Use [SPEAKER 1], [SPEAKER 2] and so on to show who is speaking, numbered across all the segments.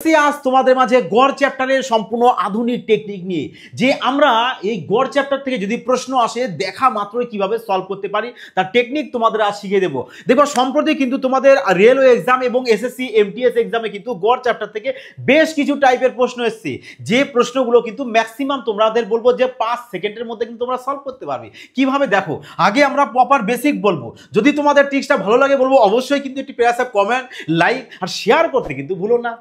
[SPEAKER 1] আজ তোমাদের মাঝে গড় চ্যাপ্টারের সম্পূর্ণ আধুনিক টেকনিক নিয়ে যে আমরা এই গড় চ্যাপ্টার থেকে যদি প্রশ্ন আসে দেখা মাত্রই কিভাবে সলভ করতে পারি তার টেকনিক তোমাদের আজ শিখিয়ে দেবো। দেখো সম্প্রতি কিন্তু তোমাদের রেলওয়ে এক্সাম এবং এসএসসি এমটিএস এক্সামে কিন্তু গড় চ্যাপ্টার থেকে বেশ কিছু টাইপের প্রশ্ন এসছে, যে প্রশ্নগুলো কিন্তু ম্যাক্সিমাম তোমাদের বলবো যে 5 সেকেন্ডের মধ্যে কিন্তু তোমরা সলভ করতে পারবে। কিভাবে দেখো, আগে আমরা প্রপার বেসিক বলবো, যদি তোমাদের টিপসটা ভালো লাগে বলবো অবশ্যই কিন্তু একটি প্রেস কমেন্ট লাইক আর শেয়ার করতে কিন্তু ভুলো না।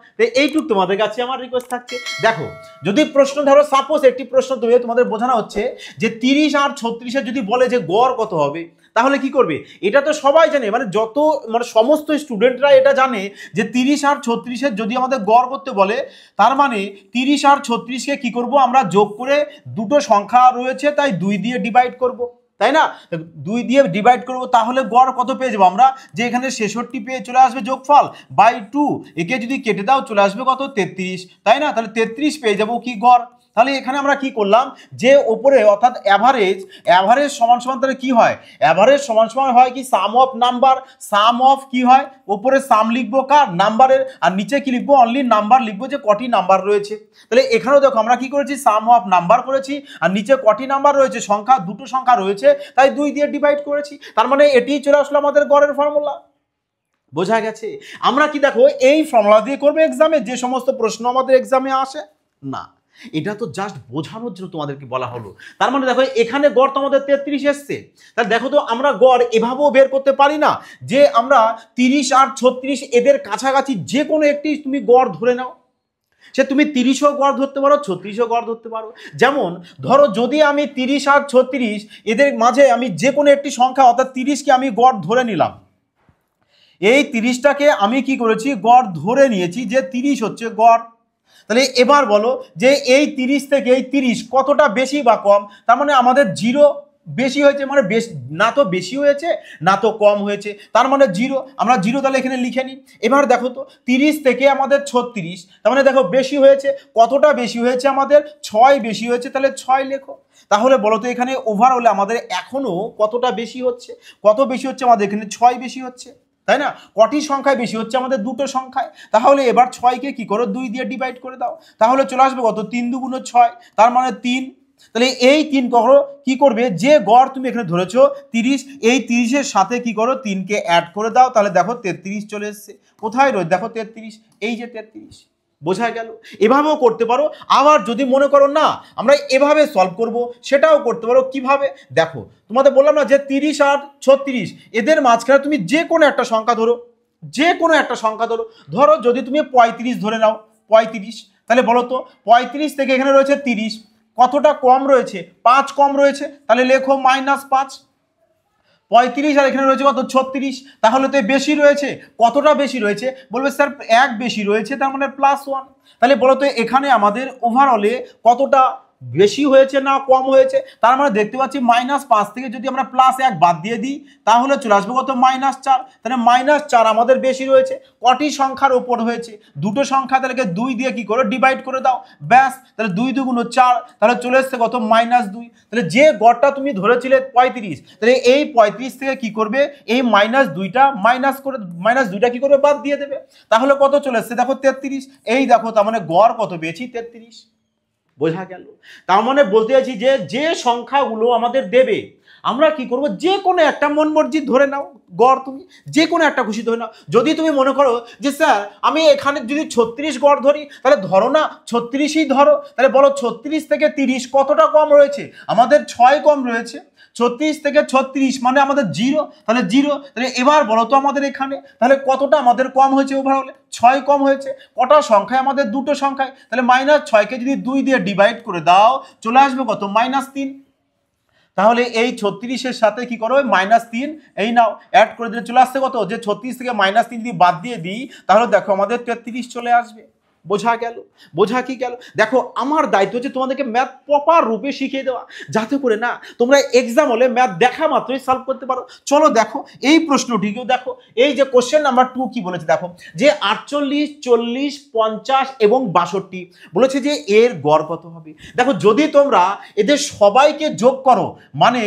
[SPEAKER 1] এইটুক তোমাদের কাছে আমার রিকোয়েস্ট থাকছে। দেখো যদি প্রশ্ন ধরো সাপোজ একটি প্রশ্ন তোমাদের বোঝানো হচ্ছে যে 30 আর 36 যদি বলে যে গড় কত হবে, তাহলে কি করবে? এটা তো সবাই জানে, মানে সমস্ত স্টুডেন্টরা এটা জানে যে 30 আর 36 যদি আমাদের গড় করতে বলে, তার মানে 30 আর 36কে কি করব আমরা যোগ করে, দুটো সংখ্যা রয়েছে তাই 2 দিয়ে ডিভাইড করব, তাই না? 2 দিয়ে ডিভাইড করব, তাহলে গড় কত পেয়ে যাবো আমরা? যে এখানে 66 পেয়ে চলে আসবে যোগফল বাই 2, একে যদি কেটে দাও চলে আসবে কত? 33, তাই না? তাহলে 33 পেয়ে যাবো কি গড়। তাহলে এখানে আমরা কি করলাম, যে ওপরে অর্থাৎ অ্যাভারেজ সমান সমান, তাহলে কি হয়? অ্যাভারেজ সমান সমান হয় কি সাম অফ নাম্বার, সাম অফ কি হয়, ওপরে সাম লিখবো কার? নাম্বারের, আর নিচে কি লিখবো? অনলি নাম্বার লিখবো, যে কটি নাম্বার রয়েছে। তাহলে এখানেও দেখো আমরা কি করেছি, সাম অফ নাম্বার করেছি, আর নিচে কটি নাম্বার রয়েছে? সংখ্যা, দুটো সংখ্যা রয়েছে, তাই 2 দিয়ে ডিভাইড করেছি। তার মানে এটিই চলে আসলো আমাদের গড়ের ফর্মুলা। বোঝা গেছে? আমরা কি দেখো এই ফর্মুলা দিয়ে করবো এক্সামে যে সমস্ত প্রশ্ন আমাদের এক্সামে আসে না, এটা তো জাস্ট বোঝানোর জন্য তোমাদেরকে বলা হলো। তার মানে দেখো এখানে গড় তো আমাদের 33 এসছে, তাহলে দেখো তো আমরা গড় এভাবেও বের করতে পারি না, যে আমরা 30 আর 36 এদের কাছাকাছি যে কোনো একটি তুমি গড় ধরে নাও, সে তুমি 30ও গড় ধরতে পারো, 36ও গড় ধরতে পারো। যেমন ধরো যদি আমি 30 আর 36 এদের মাঝে আমি যে কোনো একটি সংখ্যা অর্থাৎ 30কে আমি গড় ধরে নিলাম, এই 30টাকে আমি কি করেছি? গড় ধরে নিয়েছি যে 30 হচ্ছে গড়। তাহলে এবার বলো যে এই 30 থেকে এই 30 কতটা বেশি বা কম? তার মানে আমাদের 0 বেশি হয়েছে, মানে না তো বেশি হয়েছে না তো কম হয়েছে, তার মানে 0। আমরা 0 তাহলে এখানে লিখে নিই। এবার দেখো তো 30 থেকে আমাদের 36, তার মানে দেখো বেশি হয়েছে, কতটা বেশি হয়েছে? আমাদের 6 বেশি হয়েছে, তাহলে 6 লেখো। তাহলে বলো তো এখানে ওভারঅলে আমাদের এখনো কতটা বেশি হচ্ছে? কত বেশি হচ্ছে আমাদের? এখানে 6 বেশি হচ্ছে, তাই না? কটি সংখ্যায় বেশি হচ্ছে? আমাদের দুটো সংখ্যায়। তাহলে এবার 6কে কি করো? 2 দিয়ে ডিভাইড করে দাও, তাহলে চলে আসবে কত? 3 দুগুণ 6, তার মানে 3। তাহলে এই 3 করো কি করবে, যে গড় তুমি এখানে ধরেছো 30, এই 30-এর সাথে কি করো? 3কে অ্যাড করে দাও, তাহলে দেখো 33 চলে এসছে। কোথায় রয়েছে? দেখো 33, এই যে 33। বোঝা গেল? এভাবেও করতে পারো। আবার যদি মনে করো না আমরা এভাবে সলভ করব, সেটাও করতে পারো। কিভাবে? দেখো তোমাদের বললাম না যে 30 আর 36 এদের মাঝখানে তুমি যে কোনো একটা সংখ্যা ধরো, যে কোনো একটা সংখ্যা ধরো। ধরো যদি তুমি 35 ধরে নাও, 35, তাহলে বলো তো 35 থেকে এখানে রয়েছে 30, কতটা কম রয়েছে? 5 কম রয়েছে, তাহলে লেখো -5। 35 আর এখানে রয়েছে কত? 36, তাহলে তো বেশি রয়েছে। কতটা বেশি রয়েছে? বলবে স্যার 1 বেশি রয়েছে, তার মানে +1। তাহলে বলো তো এখানে আমাদের ওভারঅলে কতটা বেশি হয়েছে না কম হয়েছে? তার মানে দেখতে পাচ্ছি -5 থেকে যদি আমরা +1 বাদ দিয়ে দিই, তাহলে চলে আসবে কত? -4। তাহলে -4 আমাদের বেশি রয়েছে। কটি সংখ্যার ওপর হয়েছে? দুটো সংখ্যা, তাহলে 2 দিয়ে কি করো? ডিভাইড করে দাও, ব্যাস। তাহলে 2 দুগুণ 4, তাহলে চলে এসছে কত? -2। তাহলে যে গড়টা তুমি ধরেছিলে 35, তাহলে এই 35 থেকে কি করবে? এই -2টা কি করবে? বাদ দিয়ে দেবে, তাহলে কত চলে এসছে? দেখো 33। এই দেখো তার মানে গড় কত পেয়েছি? 33। বোঝা গেল? তার মানে বলতে চাইছি যে যে সংখ্যাগুলো আমাদের দেবে আমরা কি করব? যে কোনো একটা মন মর্জি ধরে নাও গড়, তুমি যে কোনো একটা খুশি ধরে নাও। যদি তুমি মনে করো যে স্যার আমি এখানে যদি 36 গড় ধরি, তাহলে ধরো না 36ই ধরো। তাহলে বলো 36 থেকে 30 কতটা কম রয়েছে? আমাদের 6 কম রয়েছে। 36 থেকে 36 মানে আমাদের 0, তাহলে 0। তাহলে এবার বলো তো আমাদের এখানে তাহলে কতটা আমাদের কম হয়েছে? ওভারঅলে 6 কম হয়েছে। কটা সংখ্যায়? আমাদের দুটো সংখ্যায়। তাহলে -6কে যদি 2 দিয়ে ডিভাইড করে দাও, চলে আসবে কত? -3। তাহলে এই 36-এর সাথে কি করো? -3 এই নাও অ্যাড করে দিলে চলে আসছে কত? যে 36 থেকে -3 যদি বাদ দিয়ে দিই, তাহলে দেখো আমাদের 33 চলে আসবে। বোঝা গেল? বোঝা কি গেল? দেখো আমার দায়িত্ব হচ্ছে তোমাদেরকে ম্যাথ প্রপার রূপে শিখিয়ে দেওয়া, যাতে করে না তোমরা এক্সাম হলে ম্যাথ দেখা মাত্রই সলভ করতে পারো। চলো দেখো এই প্রশ্নটিকেও দেখো। এই যে কোশ্চেন নাম্বার 2 কি বলেছে দেখো, যে 48, 40, 50 এবং 62 বলেছে যে এর গড় কত হবে। দেখো যদি তোমরা এদের সবাইকে যোগ করো, মানে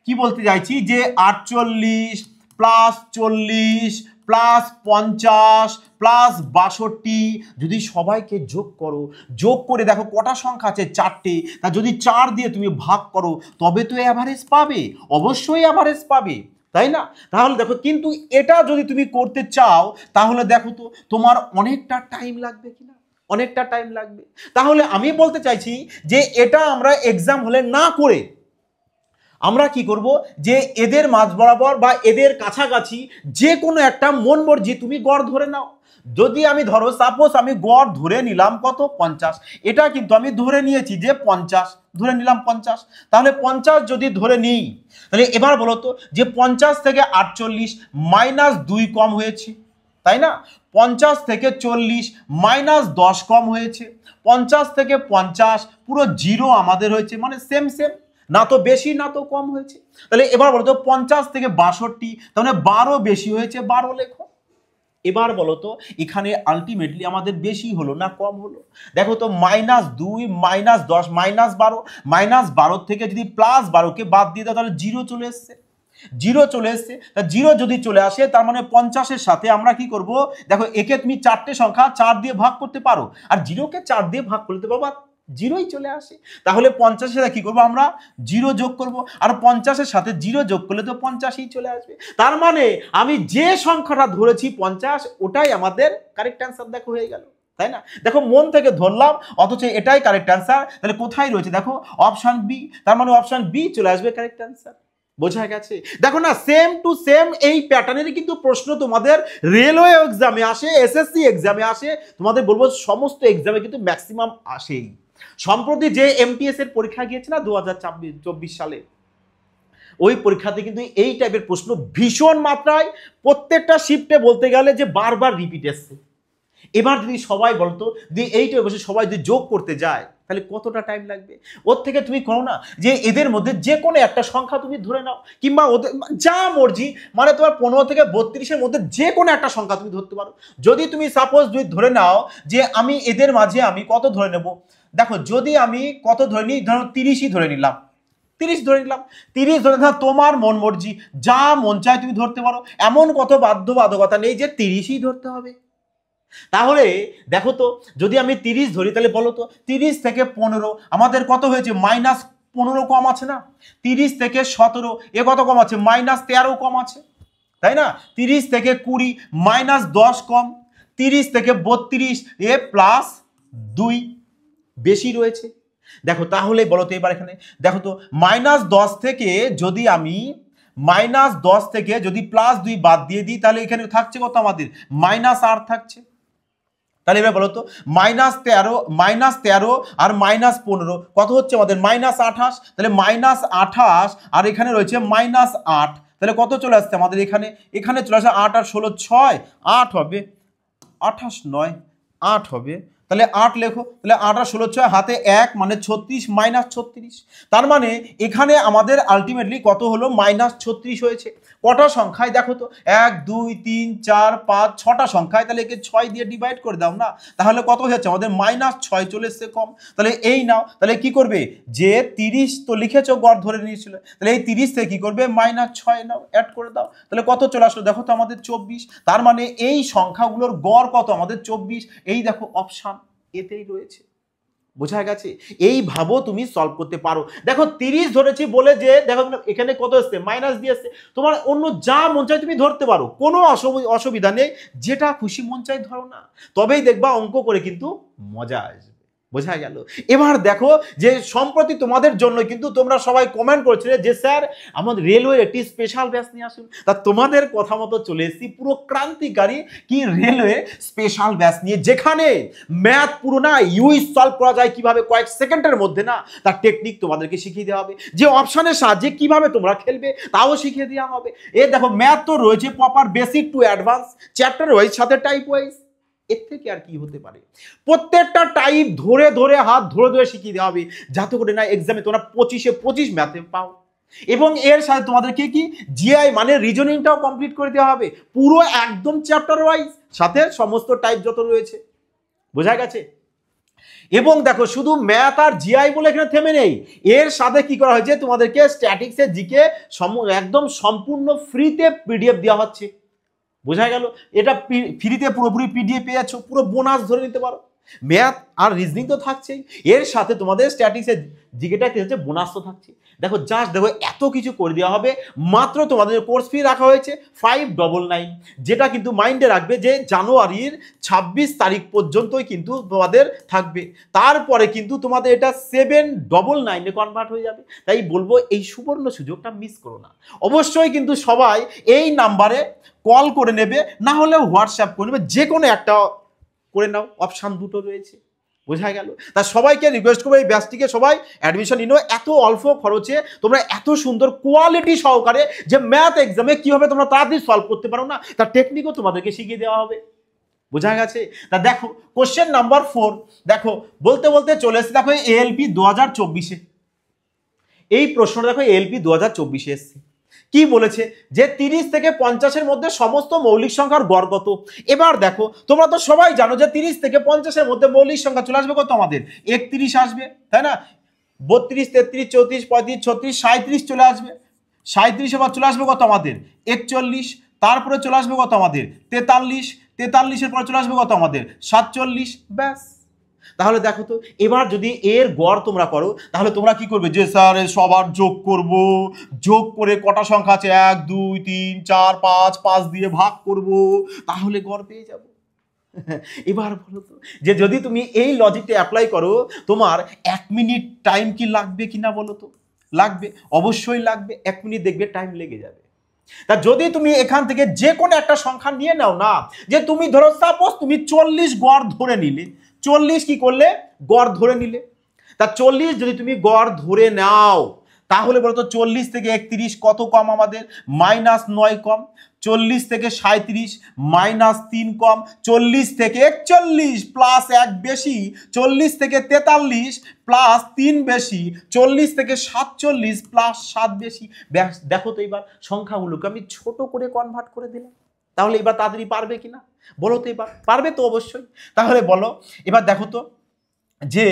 [SPEAKER 1] কি বলতে চাইছি যে 48 + 40 +50 +62 যদি সবাইকে যোগ করো, যোগ করে দেখো কটা সংখ্যা আছে, 4টে, তা যদি 4 দিয়ে তুমি ভাগ করো তবে তো অ্যাভারেজ পাবে, অবশ্যই অ্যাভারেজ পাবে, তাই না? তাহলে দেখো, কিন্তু এটা যদি তুমি করতে চাও তাহলে দেখো তো তোমার অনেকটা টাইম লাগবে কিনা, অনেকটা টাইম লাগবে। তাহলে আমি বলতে চাইছি যে এটা আমরা এক্সাম হলে না করে আমরা কি করব, যে এদের মাঝ বরাবর বা এদের কাছাকাছি যে কোনো একটা মন মর্জি তুমি গড় ধরে নাও। যদি আমি ধরো সাপোজ আমি গড় ধরে নিলাম কত, 50, এটা কিন্তু আমি ধরে নিয়েছি যে 50, ধরে নিলাম 50, তাহলে 50 যদি ধরে নিই তাহলে এবার বলো তো যে 50 থেকে 48 -2 কম হয়েছে, তাই না? 50 থেকে 40 -10 কম হয়েছে, 50 থেকে 50 পুরো 0 আমাদের হয়েছে, মানে সেম সেম, না তো বেশি না তো কম হয়েছে। তাহলে এবার বলো তো 50 থেকে 62, তাহলে 12 বেশি হয়েছে, 12 লেখো। এবার বলো তো এখানে আলটিমেটলি আমাদের বেশি হলো না কম হলো? দেখো তো -2 -10 -12, -12 থেকে যদি +12কে বাদ দিয়ে দাও তাহলে 0 চলে এসছে, 0 চলে এসছে। তা 0 যদি চলে আসে তার মানে 50-এর সাথে আমরা কি করব, দেখো একে তুমি 4টে সংখ্যা 4 দিয়ে ভাগ করতে পারো, আর 0কে 4 দিয়ে ভাগ করতে পারো, 0ই চলে আসে। তাহলে 50-এর সাথে কি করব, আমরা 0 যোগ করব, আর 50-এর সাথে 0 যোগ করলে তো 50ই চলে আসবে। তার মানে আমি যে সংখ্যাটা ধরেছি 50, ওটাই আমাদের কারেক্ট অ্যান্সার, দেখো হয়ে গেল, তাই না? দেখো মন থেকে ধরলাম অথচ এটাই কারেক্ট অ্যান্সার। তাহলে কোথায় রয়েছে, দেখো অপশন বি, তার মানে অপশন বি চলে আসবে কারেক্ট অ্যান্সার। বোঝা গেছে? দেখো না, সেম টু সেম এই প্যাটার্নের কিন্তু প্রশ্ন তোমাদের রেলওয়ে এক্সামে আসে, এসএসসি এক্সামে আসে, তোমাদের বলবো সমস্ত এক্সামে কিন্তু ম্যাক্সিমাম আসেই। সম্প্রতি যে এমটিএস এর পরীক্ষা গিয়েছে না 2024 সালে, ওই পরীক্ষাতে কিন্তু এই টাইপের প্রশ্ন ভীষণ মাত্রায় প্রত্যেকটা শিফটে বলতে গেলে যে বারবার রিপিট এসছে। এবার যদি সবাই বলতো যে এইটা বসে সবাই যদি যোগ করতে যায় তাহলে কতটা টাইম লাগবে? ওর থেকে তুমি করো না যে এদের মধ্যে যে কোনো একটা সংখ্যা তুমি ধরে নাও, কিংবা ওদের যা মর্জি, মানে তোমার 15 থেকে 32-এর মধ্যে যে কোনো একটা সংখ্যা তুমি ধরতে পারো। যদি তুমি সাপোজ ধরে নাও যে আমি এদের মাঝে আমি কত ধরে নেব, দেখো যদি আমি কত ধরে নিই, ধরো 30ই ধরে নিলাম, 30 ধরে নিলাম, 30 ধরে না, তোমার মন মর্জি যা মন চায় তুমি ধরতে পারো, এমন কত বাধ্যবাধকতা নেই যে 30ই ধরতে হবে। তাহলে দেখো তো যদি আমি 30 ধরি তাহলে বলো তো 30 থেকে 15 আমাদের কত হয়েছে, -15 কম আছে না? 30 থেকে 17 এ কত কম আছে, -13 কম আছে, তাই না? 30 থেকে 20 -10 কম, 30 থেকে 32 এ +2 বেশি রয়েছে। দেখো তাহলে বলো তো এবার এখানে দেখো তো -10 থেকে যদি আমি -10 থেকে যদি +2 বাদ দিয়ে দিই তাহলে এখানে থাকছে কত আমাদের, -8 থাকছে। তাহলে এবার বলো তো -13 আর -15 কত হচ্ছে আমাদের, -28। তাহলে -28 আর এখানে রয়েছে -8, তাহলে কত চলে আসছে আমাদের এখানে, এখানে চলে আসে 8 আর 16 6, 8 হবে, 28 নয় 8 হবে, তাহলে 8 লেখো। তাহলে 8 আর 16 6 হাতে 1 মানে 36 -36, তার মানে এখানে আমাদের আলটিমেটলি কত হলো, -36 হয়েছে। কটা সংখ্যায় দেখো তো, 1 2 3 4 5 6টা সংখ্যায়, তাহলে একে 6 দিয়ে ডিভাইড করে দাও না, তাহলে কত হচ্ছে আমাদের -6 চলে এসছে কম। তাহলে এই নাও, তাহলে কি করবে, যে 30 তো লিখেছো গড় ধরে নিয়েছিল, তাহলে এই 30 থেকে কি করবে, -6 নাও অ্যাড করে দাও, তাহলে কত চলে আসলো, দেখো তো আমাদের 24। তার মানে এই সংখ্যাগুলোর গড় কত আমাদের 24, এই দেখো অপশন এতেই রয়েছে। বোঝা গেছে? এই ভাবো তুমি সলভ করতে পারো। দেখো 30 ধরেছি বলে যে দেখো এখানে কত আসছে, মাইনাস দিয়ে আসছে, তোমার অন্য যা মন চাই তুমি ধরতে পারো, কোনো অসুবিধা নেই, যেটা খুশি মন চাই ধরো না, তবেই দেখবা অঙ্ক করে কিন্তু মজা আসবে। বোঝা গেল? এবার দেখো যে সম্প্রতি তোমাদের জন্য কিন্তু তোমরা সবাই কমেন্ট করেছিলে যে স্যার আমাদের রেলওয়ে একটি স্পেশাল ব্যাচ নিয়ে আসুন, তা তোমাদের কথা মতো চলে এসেছি পুরো ক্রান্তিকারী কি রেলওয়ে স্পেশাল ব্যাচ নিয়ে, যেখানে ম্যাথ পুরো না ইউজ সলভ করা যায় কিভাবে কয়েক সেকেন্ডের মধ্যে না, তার টেকনিক তোমাদেরকে শিখিয়ে দেওয়া হবে, যে অপশনের সাহায্যে কিভাবে তোমরা খেলবে তাও শিখিয়ে দেওয়া হবে। এ দেখো ম্যাথ তো রয়েছে proper basic to advance, chapter wise সাথে টাইপ ওয়াইজ, এর থেকে আর কি হতে পারে? প্রত্যেকটা টাইপ ধরে ধরে হাত ধরে ধরে শিখিয়ে দেওয়া হবে, যাতে করে না এক্সামে তোমরা 25-এ 25 ম্যাথে পাও। এবং এর সাথে তোমাদেরকে কি জিআই মানে রিজনিংটাও কমপ্লিট করে দেওয়া হবে, পুরো একদম চ্যাপ্টার ওয়াইজ, সাথে সমস্ত টাইপ যত রয়েছে। বোঝা গেছে? এবং দেখো শুধু ম্যাথ আর জিআই বলে এখানে থেমে নেই, এর সাথে কি করা হয়েছে, তোমাদেরকে স্ট্যাটিক্সের জিকে একদম সম্পূর্ণ ফ্রিতে পিডিএফ দেওয়া হচ্ছে। বোঝা গেল? এটা ফ্রিতে পুরোপুরি পিডিএফ পেয়ে যাচ্ছ, পুরো বোনাস ধরে নিতে পারো। ম্যাথ আর রিজনিং তো থাকছেই, এর সাথে তোমাদের স্ট্যাটিক্সের জিকেটা হচ্ছে বোনাস তো থাকছে। দেখো জাস্ট দেখো এত কিছু করে দেওয়া হবে, মাত্র তোমাদের কোর্স ফি রাখা হয়েছে 599, যেটা কিন্তু মাইন্ডে রাখবে যে জানুয়ারির 26 তারিখ পর্যন্তই কিন্তু তোমাদের থাকবে, তারপরে কিন্তু তোমাদের এটা 799 কনভার্ট হয়ে যাবে। তাই বলবো এই সুবর্ণ সুযোগটা মিস করো না। অবশ্যই কিন্তু সবাই এই নাম্বারে কল করে নেবে, না হলে হোয়াটসঅ্যাপ করে নেবে, যে কোনো একটা করে নাও, অপশান দুটো রয়েছে। বোঝা গেল? তা সবাইকে রিকোয়েস্ট করবো এই ব্যাচটিকে সবাই অ্যাডমিশন নিনো। এত অল্প খরচে তোমরা এত সুন্দর কোয়ালিটি সহকারে যে ম্যাথ এক্সামে কিভাবে তোমরা তাড়াতাড়ি সলভ করতে পারো না, তার টেকনিকও তোমাদেরকে শিখিয়ে দেওয়া হবে। বোঝা গেছে? তা দেখো কোশ্চেন নাম্বার 4, দেখো বলতে বলতে চলে এসেছে, দেখো এএলপি 2024-এ এই প্রশ্নটা, দেখো এএলপি 2024-এ এসছে। কি বলেছে যে 30 থেকে 50-এর মধ্যে সমস্ত মৌলিক সংখ্যার গড় কত। এবার দেখো তোমরা তো সবাই জানো যে 30 থেকে 50-এর মধ্যে মৌলিক সংখ্যা চলে আসবে কত, আমাদের 31 আসবে, তাই না? 32, 33, 34, 35, 36, 37 চলে আসবে। 37 এবার চলে আসবে কত আমাদের 41, তারপরে চলে আসবে কত আমাদের 43, 43-এর পরে চলে আসবে কত আমাদের 47, ব্যাস। তাহলে দেখো তো এবার যদি এর গড় তোমরা করো, তাহলে তোমরা কি করবে, যে স্যার সবার যোগ করব, যোগ করে কটা সংখ্যা আছে 1 2 3 4 5, 5 দিয়ে ভাগ করব, তাহলে গড় পেয়ে যাব। এবার বলো তো যে যদি তুমি এই লজিকটা অ্যাপ্লাই করো, তোমার 1 মিনিট টাইম কি লাগবে কিনা বলো তো? লাগবে, অবশ্যই লাগবে। 1 মিনিট দেখবে টাইম লেগে যাবে। তা যদি তুমি এখান থেকে যে কোনো একটা সংখ্যা নিয়ে নাও না, যে তুমি ধরো সাপোজ তুমি 40 গড় ধরে নিলে, 40 কি করলে গড় ধরে নিলে, তা 40 যদি তুমি গড় ধরে নাও, তাহলে বলতো 40 থেকে 31 কত কম আমাদের, -9 কম। 40 থেকে 37 -3 কম। 40 থেকে 41 প্লাস 1 বেশি। 40 থেকে 43 প্লাস 3 বেশি। 40 থেকে 47 প্লাস 7 বেশি। দেখো তো এবার সংখ্যাগুলোকে আমি ছোট করে কনভার্ট করে দিলাম, তাহলে এবার তাড়াতাড়ি পারবে কিনা বলো তো? এবার পারবে তো অবশ্যই। তাহলে বলো এবার দেখো তো যে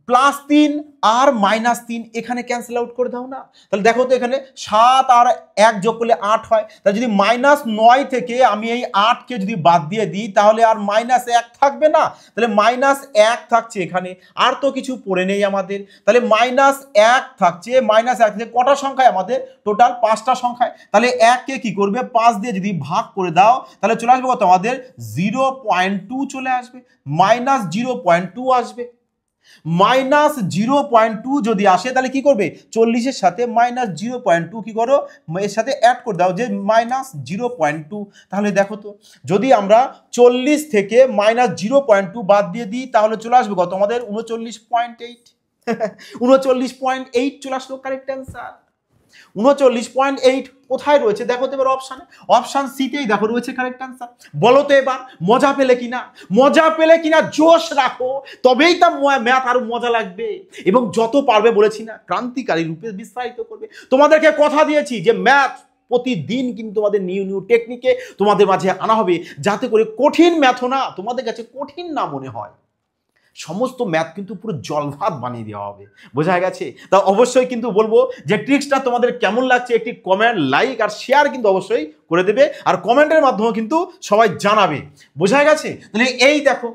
[SPEAKER 1] +3 আর -3 এখানে ক্যান্সেল আউট করে দাও না। তাহলে দেখো তো এখানে 7 আর 1 যোগ করলে 8 হয়। তাহলে যদি -9 থেকে আমি এই 8কে যদি বাদ দিয়ে দিই, তাহলে আর -1 থাকবে না, তাহলে -1 থাকছে এখানে, আর তো কিছু পড়ে নেই আমাদের। তাহলে -1 থাকছে, -1 থেকে কটা সংখ্যায় আমাদের টোটাল 5টা সংখ্যায়। তাহলে 1কে কি করবে 5 দিয়ে যদি ভাগ করে দাও, তাহলে চলে আসবে কত আমাদের 0.2 চলে আসবে, -0.2 আসবে। -0.2 যদি আসে, তাহলে কি করবে 40-এর সাথে -0.2 কি করো এর সাথে অ্যাড করে দাও, যে -0.2। তাহলে দেখো তো যদি আমরা 40 থেকে -0.2 বাদ দিয়ে দিই, তাহলে চলে আসবে কত আমাদের 39.8। 39.8 চলে আসলো কারেক্ট অ্যান্সার। 39.8 কোথায় রয়েছে দেখো তো এবার অপশানে, অপশান সিতেই দেখো রয়েছে কারেক্ট অ্যান্সার। বলো তো এবার মজা পেলে কিনা, মজা পেলে কিনা, জোশ রাখো, তবেই তা ম্যাথ আরো মজা লাগবে, এবং যত পারবে বলেছি না ক্রান্তিকারী রূপে বিস্তারিত করবে। তোমাদেরকে কথা দিয়েছি যে ম্যাথ প্রতিদিন কিন্তু তোমাদের নিউ নিউ টেকনিকে তোমাদের মাঝে আনা হবে, যাতে করে কঠিন ম্যাথও না তোমাদের কাছে কঠিন না মনে হয়। সমস্ত ম্যাথ কিন্তু পুরো জলভাত বানিয়ে দেওয়া হবে। বোঝা গেছে? তা অবশ্যই কিন্তু বলবো যে ট্রিক্সটা তোমাদের কেমন লাগছে, একটি কমেন্ট, লাইক আর শেয়ার কিন্তু অবশ্যই করে দেবে, আর কমেন্টের মাধ্যমে কিন্তু সবাই জানাবে। বোঝা গেছে? তাহলে এই দেখো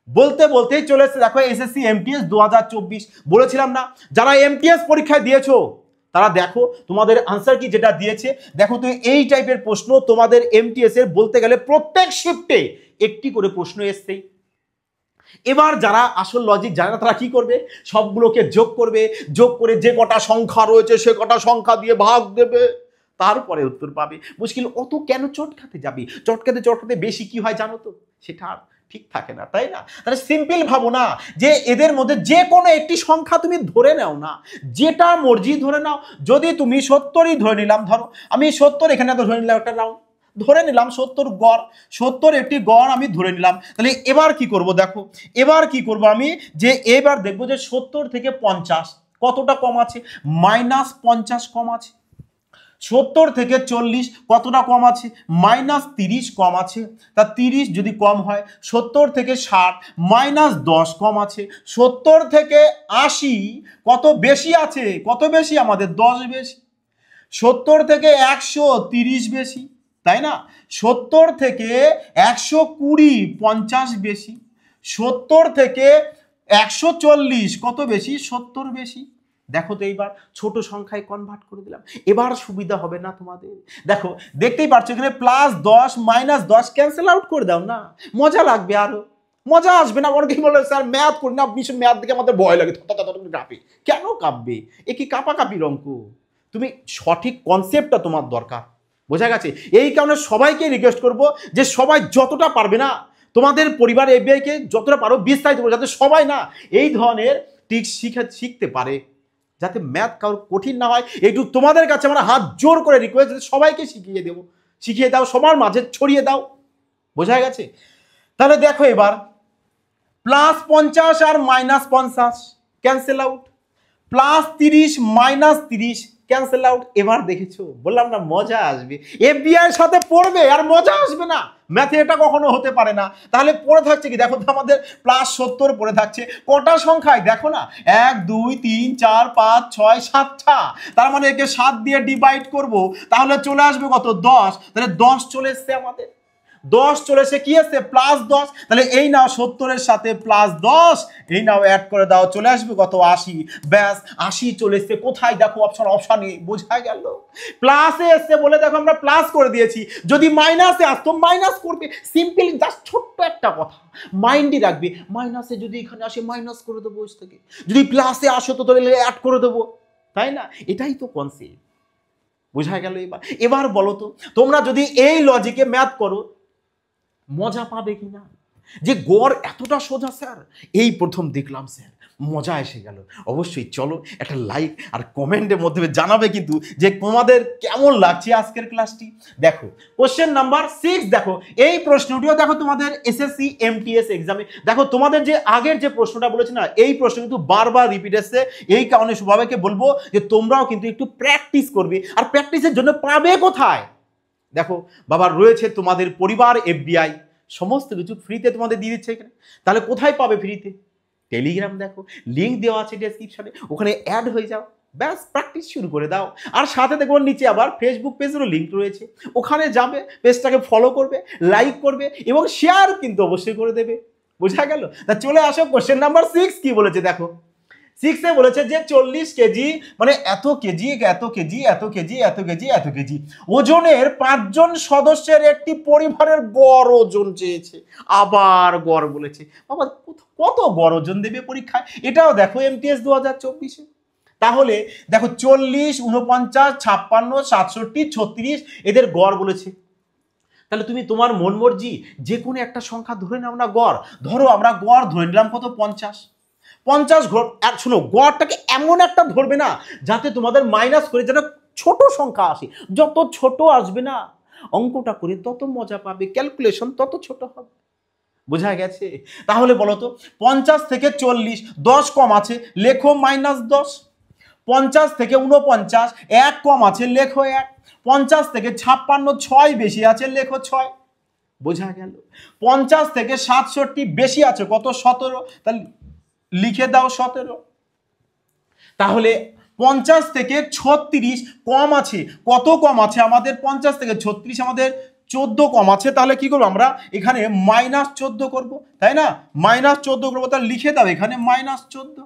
[SPEAKER 1] বলতে বলতেই চলে এসেছে, দেখো এসএসসি এমটিএস 2024 বলেছিলাম না, যারা এমটিএস পরীক্ষায় দিয়েছো তারা দেখো তোমাদের আনসার কি যেটা দিয়েছে। দেখো তো এই টাইপের প্রশ্ন তোমাদের এমটিএস এর বলতে গেলে প্রত্যেক শিফটে একটি করে প্রশ্ন এসছেই। এবার যারা আসল লজিক জানে না তারা কি করবে, সবগুলোকে যোগ করবে, যোগ করে যে কটা সংখ্যা রয়েছে সে কটা সংখ্যা দিয়ে ভাগ দেবে, তারপরে উত্তর পাবে। মুশকিল অত কেন চটকাতে যাবি, চটকাতে বেশি কি হয় জানো তো, সেটা আর ঠিক থাকে না, তাই না? তাহলে সিম্পল ভাবো না, যে এদের মধ্যে যে কোনো একটি সংখ্যা তুমি ধরে নাও না, যেটা মর্জি ধরে নাও। যদি তুমি 70ই ধরে নিলাম, ধরো আমি 70 এখানে তো ধরে নিলাম, একটা রাউন্ড ধরে নিলাম 70 গড়, 70 একটি গড় আমি ধরে নিলাম। তাহলে এবার কি করব দেখো, এবার কি করব আমি, যে এবার দেখবো যে 70 থেকে 50 কতটা কম আছে, -50 কম আছে। 70 থেকে 40 কতটা কম আছে, -30 কম আছে। তা 30 যদি কম হয়, 70 থেকে 60 -10 কম আছে। 70 থেকে 80 কত বেশি আছে, কত বেশি আমাদের 10 বেশি। 70 থেকে 130 বেশি, তাই না? 70 থেকে 120 50 বেশি, 70 থেকে 140 কত বেশি? 70 বেশি। দেখো তো এইবার ছোট সংখ্যায় কনভার্ট করে দিলাম, এবার সুবিধা হবে না তোমাদের? দেখো দেখতেই পাচ্ছ এখানে +10 -10 ক্যান্সেল আউট করে দাও না, মজা লাগবে, আরো মজা আসবে না? অনেকেই বলে স্যার ম্যাথ করি না, ভীষণ ম্যাথ দেখে আমাদের ভয় লাগে, কাঁপে। কেন কাঁপবে? এ কি কাঁপাকাঁপির অঙ্ক? তুমি সঠিক কনসেপ্টটা তোমার দরকার, বোঝা গেছে? এই কারণে সবাইকে রিকোয়েস্ট করব যে সবাই যতটা পারবে না তোমাদের পরিবার এফবিআইকে যতটা পারো বিস্তারিত করো, যাতে সবাই না এই ধরনের ট্রিক্স শিখতে পারে, যাতে ম্যাথ কারোর কঠিন না হয়। একটু তোমাদের কাছে আমরা হাত জোর করে রিকোয়েস্ট, যাতে সবাইকে শিখিয়ে দাও, সবার মাঝে ছড়িয়ে দাও, বোঝা গেছে? তাহলে দেখো এবার +50 আর -50 ক্যান্সেল আউট, +30 -30 ক্যান্সেল আউট। এবার দেখেছো, বললাম না মজা আসবে, এফবিআই এর সাথে পড়বে আর মজা আসবে না? ম্যাথে এটা কখনো হতে পারে না। তাহলে পড়ে থাকছে কি দেখো তো, আমাদের +70 পড়ে থাকছে কটা সংখ্যায় দেখো না, 1 2 3 4 5 6 7টা, তার মানে একে 7 দিয়ে ডিভাইড করব, তাহলে চলে আসবে কত? 10। তাহলে 10 চলে এসছে আমাদের, 10 চলে এসে কি আছে? +10। তাহলে এই নাও 70 এর সাথে +10, এই নাও অ্যাড করে দাও, চলে আসবে কত? 80। ব্যাস 80 চলে এসছে। কোথায় দেখো? অপশনে, বোঝা গেল? প্লাসে এসছে বলে দেখো আমরা প্লাস করে দিয়েছি, যদি মাইনাসে আসতো মাইনাস করবে, সিম্পলি জাস্ট ছোট্ট একটা কথা মাইন্ডই রাখবে, মাইনাসে যদি এখানে আসে মাইনাস করে দেবো বসে থেকে, যদি প্লাসে আসো তো তাহলে অ্যাড করে দেবো, তাই না? এটাই তো কনসেপ্ট, বোঝা গেল? এবার বলো তো, তোমরা যদি এই লজিকে ম্যাথ করো মজা পাবে কিনা? যে গড় এতটা সোজা স্যার, এই প্রথম দেখলাম স্যার, মজা এসে গেল। অবশ্যই চলো একটা লাইক আর কমেন্টের মাধ্যমে জানাবে কিন্তু যে তোমাদের কেমন লাগছে আজকের ক্লাসটি। দেখো কোশ্চেন নাম্বার 6, দেখো এই প্রশ্নটিও দেখো তোমাদের এসএসসি এমটিএস এক্সামে, দেখো তোমাদের যে আগের যে প্রশ্নটা বলেছে না, এই প্রশ্ন কিন্তু বারবার রিপিট এসছে। এই কারণে সবাইকে বলবো যে তোমরাও কিন্তু একটু প্র্যাকটিস করবে। আর প্র্যাকটিসের জন্য পাবে কোথায়? দেখো বাবা, রয়েছে তোমাদের পরিবার এফবিআই, সমস্ত কিছু ফ্রিতে তোমাদের দিয়ে দিচ্ছে এখানে। তাহলে কোথায় পাবে ফ্রিতে? টেলিগ্রাম, দেখো লিঙ্ক দেওয়া আছে ডেসক্রিপশনে, ওখানে অ্যাড হয়ে যাও, ব্যাস প্র্যাকটিস শুরু করে দাও। আর সাথে দেখো নিচে আবার ফেসবুক পেজেরও লিঙ্ক রয়েছে, ওখানে যাবে, পেজটাকে ফলো করবে, লাইক করবে এবং শেয়ার কিন্তু অবশ্যই করে দেবে, বোঝা গেল? তা চলে আসো কোশ্চেন নাম্বার 6 কি বলেছে দেখো। 6 বলেছে যে 40 কেজি মানে এত কেজি এত কেজি এত কেজি এত কেজি এত কেজি ওজনের 5 জন সদস্যের একটি পরিবারের গড় ওজন চেয়েছে। আবার গড় বলেছে, বাবা কত গড় ওজন দেবে পরীক্ষায়? এটাও দেখো এমটিএস 2024-এ। তাহলে দেখো 40 49 56 67 36 এদের গড় বলেছে। তাহলে তুমি তোমার মন মর্জি যে কোনো একটা সংখ্যা ধরে নাও না গড়। ধরো আমরা গড় ধরে নিলাম কত? 50 গড়। আর শোনো, গড়টাকে এমন একটা ধরবে না যাতে তোমাদের মাইনাস করে যেন ছোট সংখ্যা আসে। যত ছোট আসবে না অঙ্কটা করে তত মজা পাবে, ক্যালকুলেশন তত ছোট হবে, বোঝা গেছে? তাহলে বলো তো 50 থেকে 40 10 কম আছে, লেখো -10। 50 থেকে 49 1 কম আছে, লেখো 1। 50 থেকে 56 6 বেশি আছে, লেখো 6, বোঝা গেল? 50 থেকে 67 বেশি আছে কত? 17, তাহলে লিখে দাও 17। তাহলে 50 থেকে 36 কম আছে, কত কম আছে আমাদের? 50 থেকে 36 আমাদের 14 কম আছে, তাহলে কি করবো আমরা? এখানে -14 করব, তাই না? -14 করবো, তাহলে লিখে দাও এখানে -14,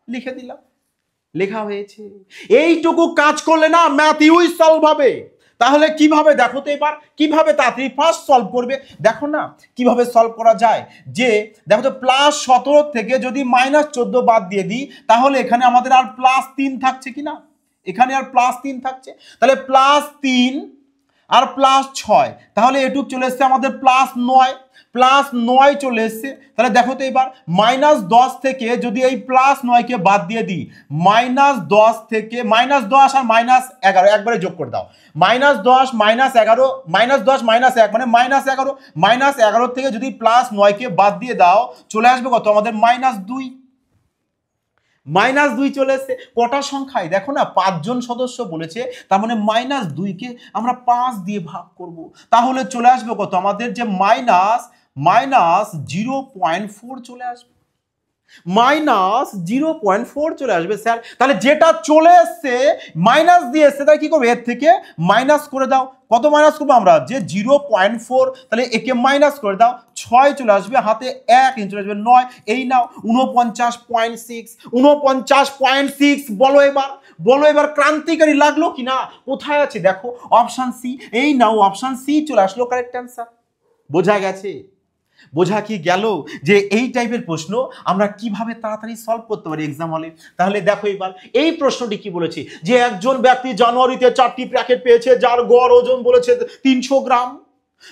[SPEAKER 1] লিখে দিলাম, লেখা হয়েছে। এইটুকু কাজ করলে না ম্যাথ ইউই সলভ হবে। তাহলে কিভাবে দেখো তো এবার, কিভাবে তাড়াতাড়ি ফার্স্ট সলভ করবে দেখো না, কিভাবে সলভ করা যায়। যে দেখো তো +17 থেকে যদি -14 বাদ দিয়ে দিই, তাহলে এখানে আমাদের আর +3 থাকছে কিনা? এখানে আর +3 থাকছে, তাহলে +3 আর +6, তাহলে এটুক চলে এসছে আমাদের +9, +9 চলে এসছে। তাহলে দেখো তো এবার -10 থেকে যদি এই +9কে বাদ দিয়ে দিই, -10 থেকে -10 আর -11 একবারে যোগ করে দাও, -10 -11 -10 -1 মানে -11, -11 থেকে যদি +9কে বাদ দিয়ে দাও চলে আসবে কত আমাদের? -2। -2 চলে এসছে। কটা সংখ্যায় দেখো না, 5 জন সদস্য বলেছে, তার মানে -2কে আমরা 5 দিয়ে ভাগ করব, তাহলে চলে আসবে কত আমাদের? যে -0.4 চলে আসবে। -0.4 চলে আসবে স্যার। তাহলে যেটা চলে এসছে মাইনাস দিয়ে এসছে, তাই কি করবে, এর থেকে মাইনাস করে দাও। কত মাইনাস করবো আমরা, যে 0.4, তাহলে একে মাইনাস করে দাও, 6 চলে আসবে, হাতে 1 চলে আসবে 9। এই নাও 49.6, 49.6। বলো এবার, বলো এবার, ক্রান্তিকারী লাগলো কি না? কোথায় আছে দেখো, অপশন সি। এই নাও অপশন সি চলে আসলো কারেক্ট অ্যান্সার। বোঝা গেছে? বোঝা কি গেল যে এই টাইপের প্রশ্ন আমরা কিভাবে তাড়াতাড়ি সলভ করতে পারি এক্সাম হলে? তাহলে দেখো এবার এই প্রশ্নটি কি বলেছে, যে একজন ব্যক্তি জানুয়ারিতে 4টি প্যাকেট পেয়েছে যার গড় ওজন বলেছে 300 গ্রাম।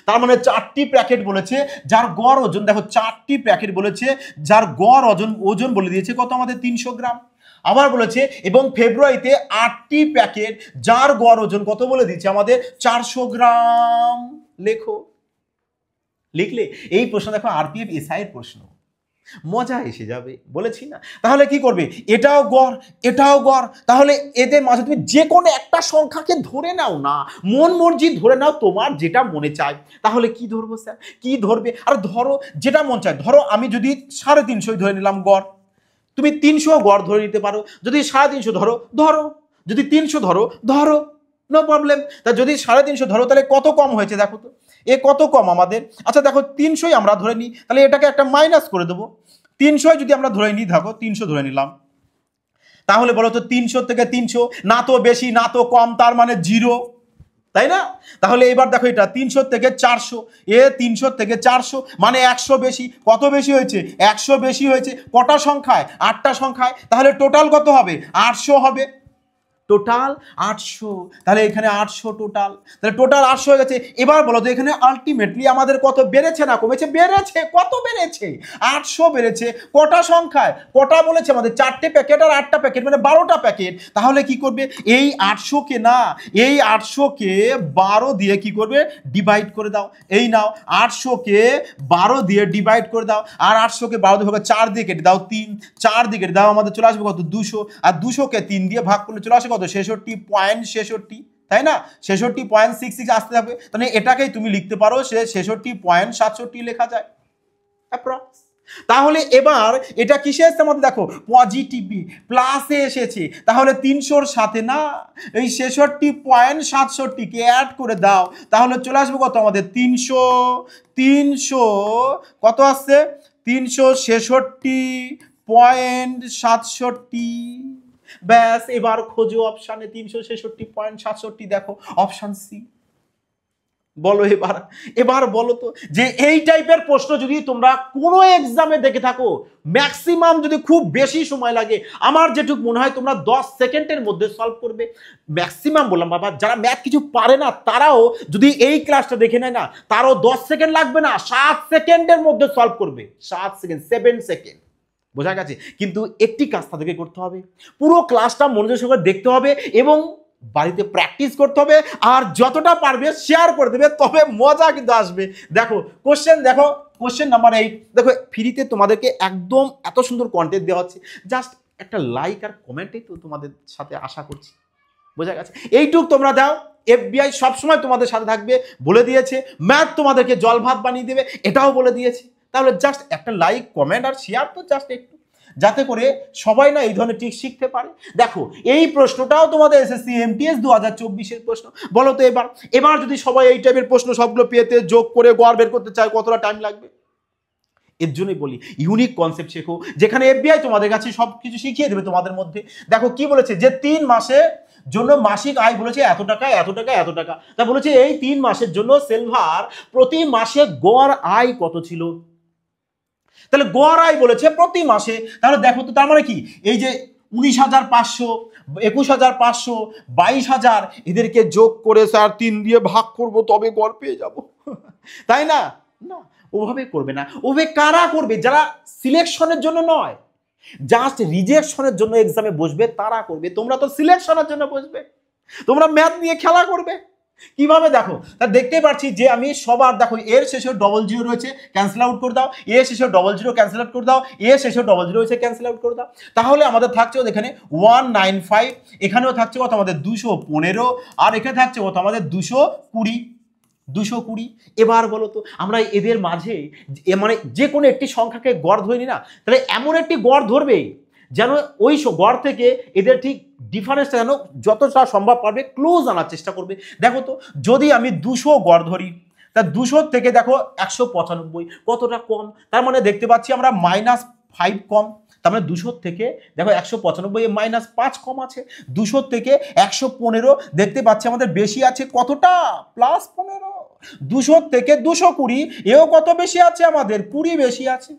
[SPEAKER 1] তার মানে 4টি প্যাকেট বলেছে যার গড় ওজন, দেখো 4টি প্যাকেট বলেছে যার গড় ওজন বলে দিয়েছে কত আমাদের, 300 গ্রাম। আবার বলেছে এবং ফেব্রুয়ারিতে 8টি প্যাকেট যার গড় ওজন কত বলে দিচ্ছে আমাদের, 400 গ্রাম। লেখো। লিখলে এই প্রশ্ন দেখো আরপিএফ এসআই এর প্রশ্ন, মজা এসে যাবে, বলেছি না? তাহলে কি করবে, এটাও গড় এটাও গড়, তাহলে এদের মাঝে তুমি যে কোনো একটা সংখ্যাকে ধরে নাও না, মন মর্জি ধরে নাও, তোমার যেটা মনে চায়। তাহলে কি ধরবো স্যার, কি ধরবে? আর ধরো যেটা মন চায়, ধরো আমি যদি 350 ধরে নিলাম গড়, তুমি 300 গড় ধরে নিতে পারো। যদি 350 ধরো ধরো, যদি 300 ধরো ধরো, নো প্রবলেম। তা যদি 350 ধরো তাহলে কত কম হয়েছে দেখো তো, এ কত কম আমাদের। আচ্ছা দেখো 300 আমরা ধরে নিই, তাহলে এটাকে একটা মাইনাস করে দেবো। 300 যদি আমরা ধরে নিই, দেখো 300 ধরে নিলাম, তাহলে বলো তো 300 থেকে 300 না তো বেশি না তো কম, তার মানে 0, তাই না? তাহলে এবার দেখো এটা 300 থেকে 400, 300 থেকে 400 মানে 100 বেশি। কত বেশি হয়েছে, 100 বেশি হয়েছে। কটা সংখ্যায়, 8টা সংখ্যায়। তাহলে টোটাল কত হবে, 800 হবে। টোটাল 800, তাহলে এখানে 800 টোটাল, তাহলে টোটাল 800 হয়ে গেছে। এবার বলো তো এখানে আলটিমেটলি আমাদের কত বেড়েছে না কমেছে? বেড়েছে। কত বেড়েছে, 800 বেড়েছে। কটা সংখ্যায়, কটা বলেছে আমাদের, 4টে প্যাকেট আর 8টা প্যাকেট মানে 12টা প্যাকেট। তাহলে কি করবে, এই 800কে না, এই 800কে 12 দিয়ে কি করবে, ডিভাইড করে দাও। এই নাও 800কে 12 দিয়ে ডিভাইড করে দাও, আর 800কে 12 দিয়ে 4 দিয়ে কেটে দাও 3, 4 দিয়ে কেটে দাও, আমাদের চলে আসবে কত, 200। আর 200কে 3 দিয়ে ভাগ করলে চলে আসে কত, 66.66, তাই না? 66.66 আসতে হবে। তাহলে এটাকেই তুমি লিখতে পারো, সে 66.67 লেখা যায় অ্যাপ্রক্স। তাহলে এবার এটা কিসে এসেছে আমাদের, দেখো পজিটিভলি প্লাসে এসেছে। তাহলে 300-র সাথে না এই 66.67কে অ্যাড করে দাও, তাহলে চলে আসবে কত আমাদের, 300 কত আসছে, 366.67। ব্যাস, এবার খোঁজো অপশানে 366.67, দেখো অপশান সি। বলো এবার, এবার বলো তো, যে এই টাইপের প্রশ্ন যদি তোমরা কোনো এক্সামে দেখে থাকো, ম্যাক্সিমাম যদি খুব বেশি সময় লাগে, আমার যেটুকু মনে হয় তোমরা 10 সেকেন্ডের মধ্যে সলভ করবে ম্যাক্সিমাম। বললাম বাবা, যারা ম্যাথ কিছু পারে না তারাও যদি এই ক্লাসটা দেখে নেয় না, তারও 10 সেকেন্ড লাগবে না, 7 সেকেন্ডের মধ্যে সলভ করবে। 7 সেকেন্ড, 7 সেকেন্ড। বোঝা গেছে? কিন্তু একটি কাজ তাদেরকে করতে হবে, পুরো ক্লাসটা মনোযোগ সহকারে দেখতে হবে এবং বাড়িতে প্র্যাকটিস করতে হবে, আর যতটা পারবে শেয়ার করে দেবে, তবে মজা কিন্তু আসবে। দেখো কোশ্চেন, দেখো কোশ্চেন নাম্বার 8, দেখো ফ্রিতে তোমাদেরকে একদম এত সুন্দর কন্টেন্ট দেওয়া হচ্ছে, জাস্ট একটা লাইক আর কমেন্টেই তো তোমাদের সাথে আশা করছি। বোঝা গেছে? এইটুক তোমরা দাও, এফবিআই সবসময় তোমাদের সাথে থাকবে, বলে দিয়েছে। ম্যাথ তোমাদেরকে জল ভাত বানিয়ে দেবে, এটাও বলে দিয়েছে। তাহলে জাস্ট একটা লাইক কমেন্ট আর শেয়ার তো জাস্ট একটু, যাতে করে সবাই না এই ধরনের ট্রিক শিখতে পারে। দেখো এই প্রশ্নটাও তোমাদের এসএসসি এমটিএস 2024-এর প্রশ্ন। বলো তো এবার, এবার যদি সবাই এই টাইপের প্রশ্ন সবগুলো পেতে যোগ করে গড় বের করতে চায়, কতটা টাইম লাগবে? এর জন্যই বলি ইউনিক কনসেপ্ট শেখো, যেখানে এফবিআই তোমাদের কাছে সবকিছু শিখিয়ে দেবে তোমাদের মধ্যে। দেখো কি বলেছে, যে 3 মাসের জন্য মাসিক আয় বলেছে এত টাকা এত টাকা এত টাকা। তা বলেছে এই 3 মাসের জন্য সেলভার প্রতি মাসে গড় আয় কত ছিল। তাহলে গড় আয় বলেছে প্রতি মাসে। তাহলে দেখো তো, তার মানে কি, এই যে 19,500, 21,500, 22,000, এদেরকে যোগ করে স্যার 3 দিয়ে ভাগ করব তবে গড় পেয়ে যাব, তাই না? না, ওভাবে করবে না। ওভাবে কারা করবে? যারা সিলেকশনের জন্য নয়, জাস্ট রিজেকশনের জন্য এক্সামে বসবে তারা করবে। তোমরা তো সিলেকশনের জন্য বসবে, তোমরা ম্যাথ নিয়ে খেলা করবে। কিভাবে দেখো, তা দেখতেই পাচ্ছি যে আমি সবার, দেখো এর শেষে 00 রয়েছে, ক্যান্সেল আউট করে দাও। এর শেষে 00 ক্যান্সেল আউট করে দাও। এর শেষে 00 রয়েছে, ক্যান্সেল আউট করে দাও। তাহলে আমাদের থাকছে এখানে 195, এখানেও থাকছে কত আমাদের 215, আর এখানে থাকছে কত আমাদের 220। 220। এবার বলো তো আমরা এদের মাঝে মানে যে কোনো একটি সংখ্যাকে গড় ধরে নিই না, তাহলে এমন একটি গড় ধরবে যেন ওই গড় থেকে এদের ঠিক ডিফারেন্সটা যেন যতটা সম্ভব পারবে ক্লোজ আনার চেষ্টা করবে। দেখো তো যদি আমি 200 গড় ধরি, তা 200 থেকে দেখো 195 কতটা কম, তার মানে দেখতে পাচ্ছি আমরা -5 কম। তার মানে 200 থেকে দেখো 195 -5 কম আছে, 200 থেকে 115 দেখতে পাচ্ছি আমাদের বেশি আছে কতটা, +15। 200 থেকে 220 এও কত বেশি আছে, আমাদের 20 বেশি আছে।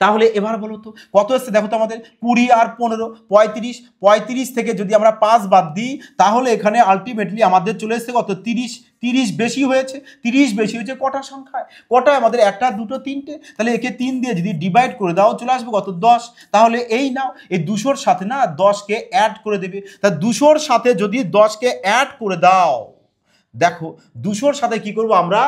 [SPEAKER 1] তাহলে এবার বলো তো কত এসছে, দেখো তো আমাদের 20 আর 15 35। 35 থেকে যদি আমরা 5 বাদ দিই তাহলে এখানে আলটিমেটলি আমাদের চলে এসছে কত, 30। 30 বেশি হয়েছে, 30 বেশি হয়েছে কটা সংখ্যায়, কটা আমাদের, একটা দুটো তিনটে, তাহলে একে 3 দিয়ে যদি ডিভাইড করে দাও চলে আসবে কত, 10। তাহলে এই নাও এই 200-র সাথে না 10কে অ্যাড করে দেবে, তা 200-র সাথে যদি 10কে অ্যাড করে দাও, দেখো 200-র সাথে কি করব আমরা,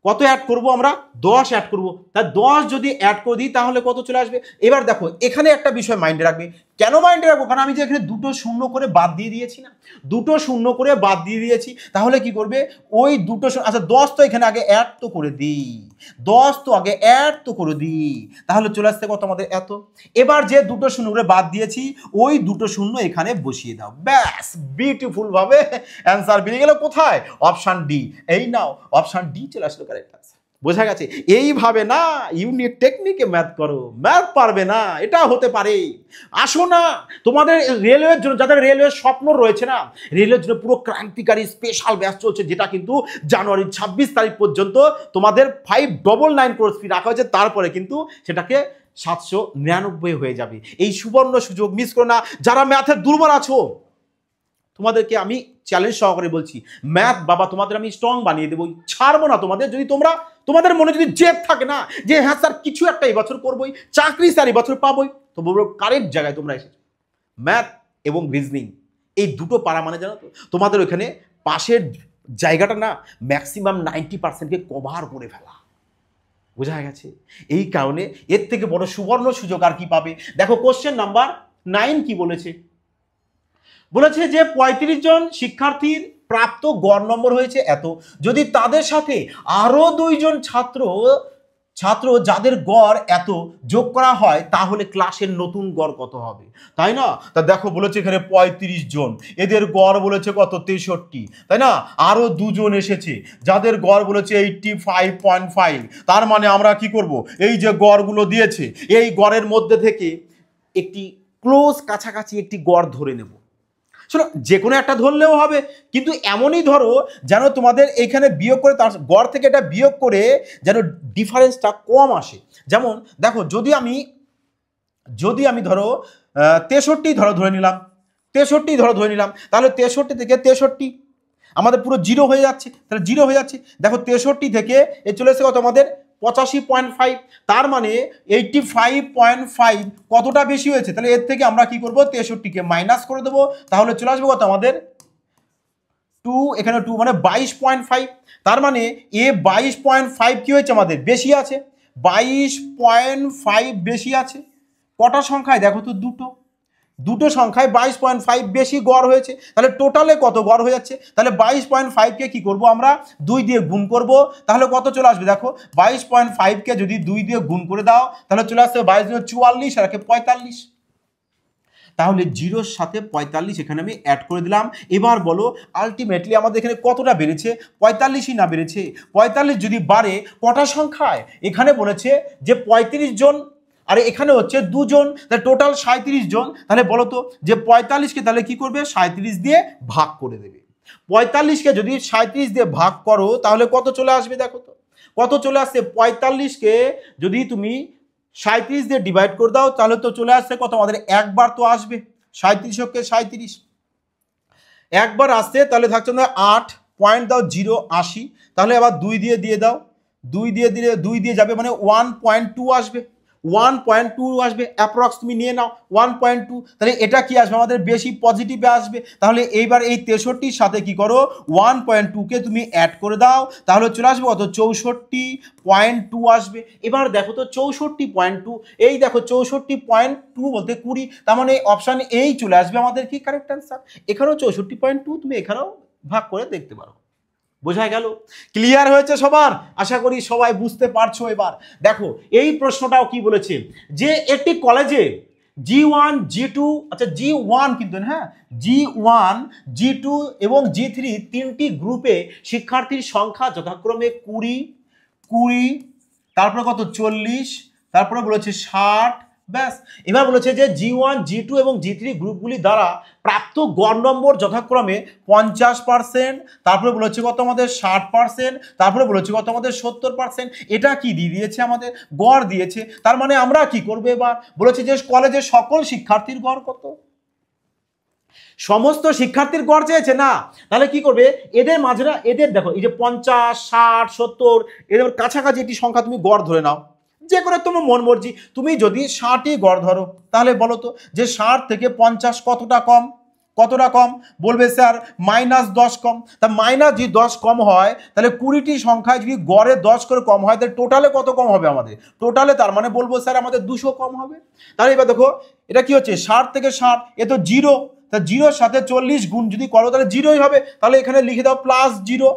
[SPEAKER 1] কত অ্যাড করব আমরা, 10 অ্যাড করব। তা 10 যদি অ্যাড করে দিই তাহলে কত চলে আসবে। এবার দেখো এখানে একটা বিষয় মাইন্ডে রাখবে, কেন মাইন্ডে রাখবো, কারণ আমি যে এখানে দুটো শূন্য করে বাদ দিয়ে দিয়েছি না, দুটো শূন্য করে বাদ দিয়ে দিয়েছি, তাহলে কি করবে ওই দুটো, আচ্ছা 10 তো এখানে আগে অ্যাড তো করে দিই, 10 তো আগে অ্যাড তো করে দিই, তাহলে চলে আসছে কত আমাদের এত। এবার যে দুটো শূন্য করে বাদ দিয়েছি ওই দুটো শূন্য এখানে বসিয়ে দাও, ব্যাস বিউটিফুল ভাবে অ্যান্সার বেরিয়ে গেল কোথায়, অপশন ডি। এই নাও অপশন ডি চলে আসলো কারেক্ট আনসার। বোঝা গেছে, এইভাবে না ইউনিট টেকনিকে ম্যাথ করো, ম্যাথ পারবে না এটা হতে পারে। আসো না তোমাদের রেলওয়ের জন্য, যাদের রেলওয়ের স্বপ্ন রয়েছে না, রেলওয়ের জন্য পুরো ক্রান্তিকারী স্পেশাল ব্যাচ চলছে, যেটা কিন্তু জানুয়ারির 26 তারিখ পর্যন্ত তোমাদের 599 কোর্স ফি রাখা হয়েছে, তারপরে কিন্তু সেটাকে 799 হয়ে যাবে। এই সুবর্ণ সুযোগ মিস করো না। যারা ম্যাথে দুর্বল আছো তোমাদেরকে আমি চ্যালেঞ্জ সহকারে বলছি, ম্যাথ বাবা তোমাদের আমি স্ট্রং বানিয়ে দেবো, ছাড়বো না তোমাদের। যদি তোমাদের মনে যদি জেদ থাকে না যে হ্যাঁ স্যার কিছু একটা এই বছর করবোই, চাকরি স্যার এই বছর পাবোই, তো বলবো কারেক্ট জায়গায় তোমরা এসেছো। ম্যাথ এবং রিজনিং এই দুটো পারা মানে জানো তো তোমাদের ওইখানে পাশের জায়গাটা না ম্যাক্সিমাম 90%কে কভার করে ফেলা। বোঝা গেছে, এই কারণে এর থেকে বড় সুবর্ণ সুযোগ আর কি পাবে। দেখো কোশ্চেন নাম্বার 9 কি বলেছে, বলেছে যে 35 জন শিক্ষার্থীর প্রাপ্ত গড় নম্বর হয়েছে এত, যদি তাদের সাথে আরো 2 জন ছাত্র যাদের গড় এত যোগ করা হয় তাহলে ক্লাসের নতুন গড় কত হবে, তাই না। তা দেখো বলেছে এখানে 35 জন, এদের গড় বলেছে কত, 63, তাই না। আরো 2 জন এসেছে যাদের গড় বলেছে 85.5, তার মানে আমরা কি করব, এই যে গড়গুলো দিয়েছে এই গড়ের মধ্যে থেকে একটি ক্লোজ কাছাকাছি একটি গড় ধরে নেব। শোনো যে কোনো একটা ধরলেও হবে, কিন্তু এমনই ধরো যেন তোমাদের এইখানে বিয়োগ করে তার গড় থেকে এটা বিয়োগ করে যেন ডিফারেন্সটা কম আসে। যেমন দেখো যদি আমি ধরো 63 ধরে নিলাম, 63 ধরে নিলাম, তাহলে 63 থেকে 63 আমাদের পুরো 0 হয়ে যাচ্ছে, তাহলে 0 হয়ে যাচ্ছে। দেখো 63 থেকে এ চলে এসে কত আমাদের 85.5, তার মানে 85.5 কতটা বেশি হয়েছে, তাহলে এর থেকে আমরা কি করব 63কে মাইনাস করে দেবো, তাহলে চলে আসবে কত আমাদের 2, এখানে 2 মানে 22.5, তার মানে এ 22.5 কি হয়েছে আমাদের বেশি আছে, 22.5 বেশি আছে কটা সংখ্যায়, দেখো তো দুটো সংখ্যায় 22.5 বেশি গড় হয়েছে, তাহলে টোটালে কত গড় হয়ে যাচ্ছে, তাহলে 22.5কে কি করব আমরা 2 দিয়ে গুণ করব, তাহলে কত চলে আসবে, দেখো 22.5কে যদি 2 দিয়ে গুণ করে দাও তাহলে চলে আসবে 22 44 আর 45, তাহলে 0-র সাথে 45 এখানে আমি অ্যাড করে দিলাম। এবার বলো আলটিমেটলি আমাদের এখানে কতটা বেড়েছে, 45ই না বেড়েছে, 45 যদি বাড়ে কটা সংখ্যায়, এখানে বলেছে যে 35 জন আর এখানে হচ্ছে 2 জন, তাহলে টোটাল 37 জন। তাহলে বলো তো যে 45কে তাহলে কি করবে 37 দিয়ে ভাগ করে দেবে, 45কে যদি 37 দিয়ে ভাগ করো তাহলে কত চলে আসবে, দেখো তো কত চলে আসছে, 45কে যদি তুমি 37 দিয়ে ডিভাইড করে দাও তাহলে তো চলে আসছে কত আমাদের, একবার তো আসবে 37কে 37 একবার আসছে, তাহলে থাকছে না 8 পয়েন্ট দাও 0 80, তাহলে আবার 2 দিয়ে দাও, 2 দিয়ে দিলে 2 দিয়ে যাবে মানে 1.2 আসবে, 1.2 আসবে অ্যাপ্রক্স তুমি নিয়ে নাও 1.2, তাহলে এটা কি আসবে আমাদের বেশি পজিটিভে আসবে। তাহলে এইবার এই 63-র সাথে কি করো 1.2কে তুমি অ্যাড করে দাও, তাহলে চলে আসবে কত 64.2 আসবে। এবার দেখো তো 64.2, এই দেখো 64.2 বলতে 20, তার মানে অপশান এই চলে আসবে আমাদের কি কারেক্ট অ্যান্সার। এখানেও 64.2 তুমি এখানেও ভাগ করে দেখতে পারো। বোঝা গেল? ক্লিয়ার হয়েছে সবার? আশা করি সবাই বুঝতে পারছো। এবার দেখো এই প্রশ্নটাও কি বলেছে যে একটি কলেজে G1 G2, আচ্ছা G1 কিন্তু হ্যাঁ, G1 G2 এবং G3 তিনটি গ্রুপে শিক্ষার্থীর সংখ্যা যথাক্রমে 20, তারপরে কত 40, তারপরে বলেছে 60। ব্যাস, এবার বলেছে যে G1 G2 এবং G3 গ্রুপগুলি দ্বারা প্রাপ্ত গড় নম্বর যথাক্রমে 50%, তারপরে বলেছে কত আমাদের 60%, তারপরে বলেছে কত আমাদের 70%। এটা কি দিয়ে দিয়েছে আমাদের গড় দিয়েছে। তার মানে আমরা কি করবো এবার, বলেছে যে কলেজের সকল শিক্ষার্থীর গড় কত, সমস্ত শিক্ষার্থীর গড় চেয়েছে না, তাহলে কি করবে এদের মাঝে না, এদের দেখো এই যে 50, 60, 70 এদের কাছাকাছি একটি সংখ্যা তুমি গড় ধরে নাও, যে করে তোমার মন মর্জি। তুমি যদি 60ই গড় ধরো তাহলে বলো তো যে 60 থেকে 50 কতটা কম, কতটা কম, বলবে স্যার -10 কম। তা যদি 10 কম হয় তাহলে 20টি সংখ্যায় যদি গড়ে 10 করে কম হয় তাহলে টোটালে কত কম হবে আমাদের, টোটালে তার মানে বলবো স্যার আমাদের 200 কম হবে। তাহলে এবার দেখো এটা কি হচ্ছে 60 থেকে 60, এ তো 0, তা 0-র সাথে 40 গুণ যদি করো তাহলে 0ই হবে। তাহলে এখানে লিখে দাও +0।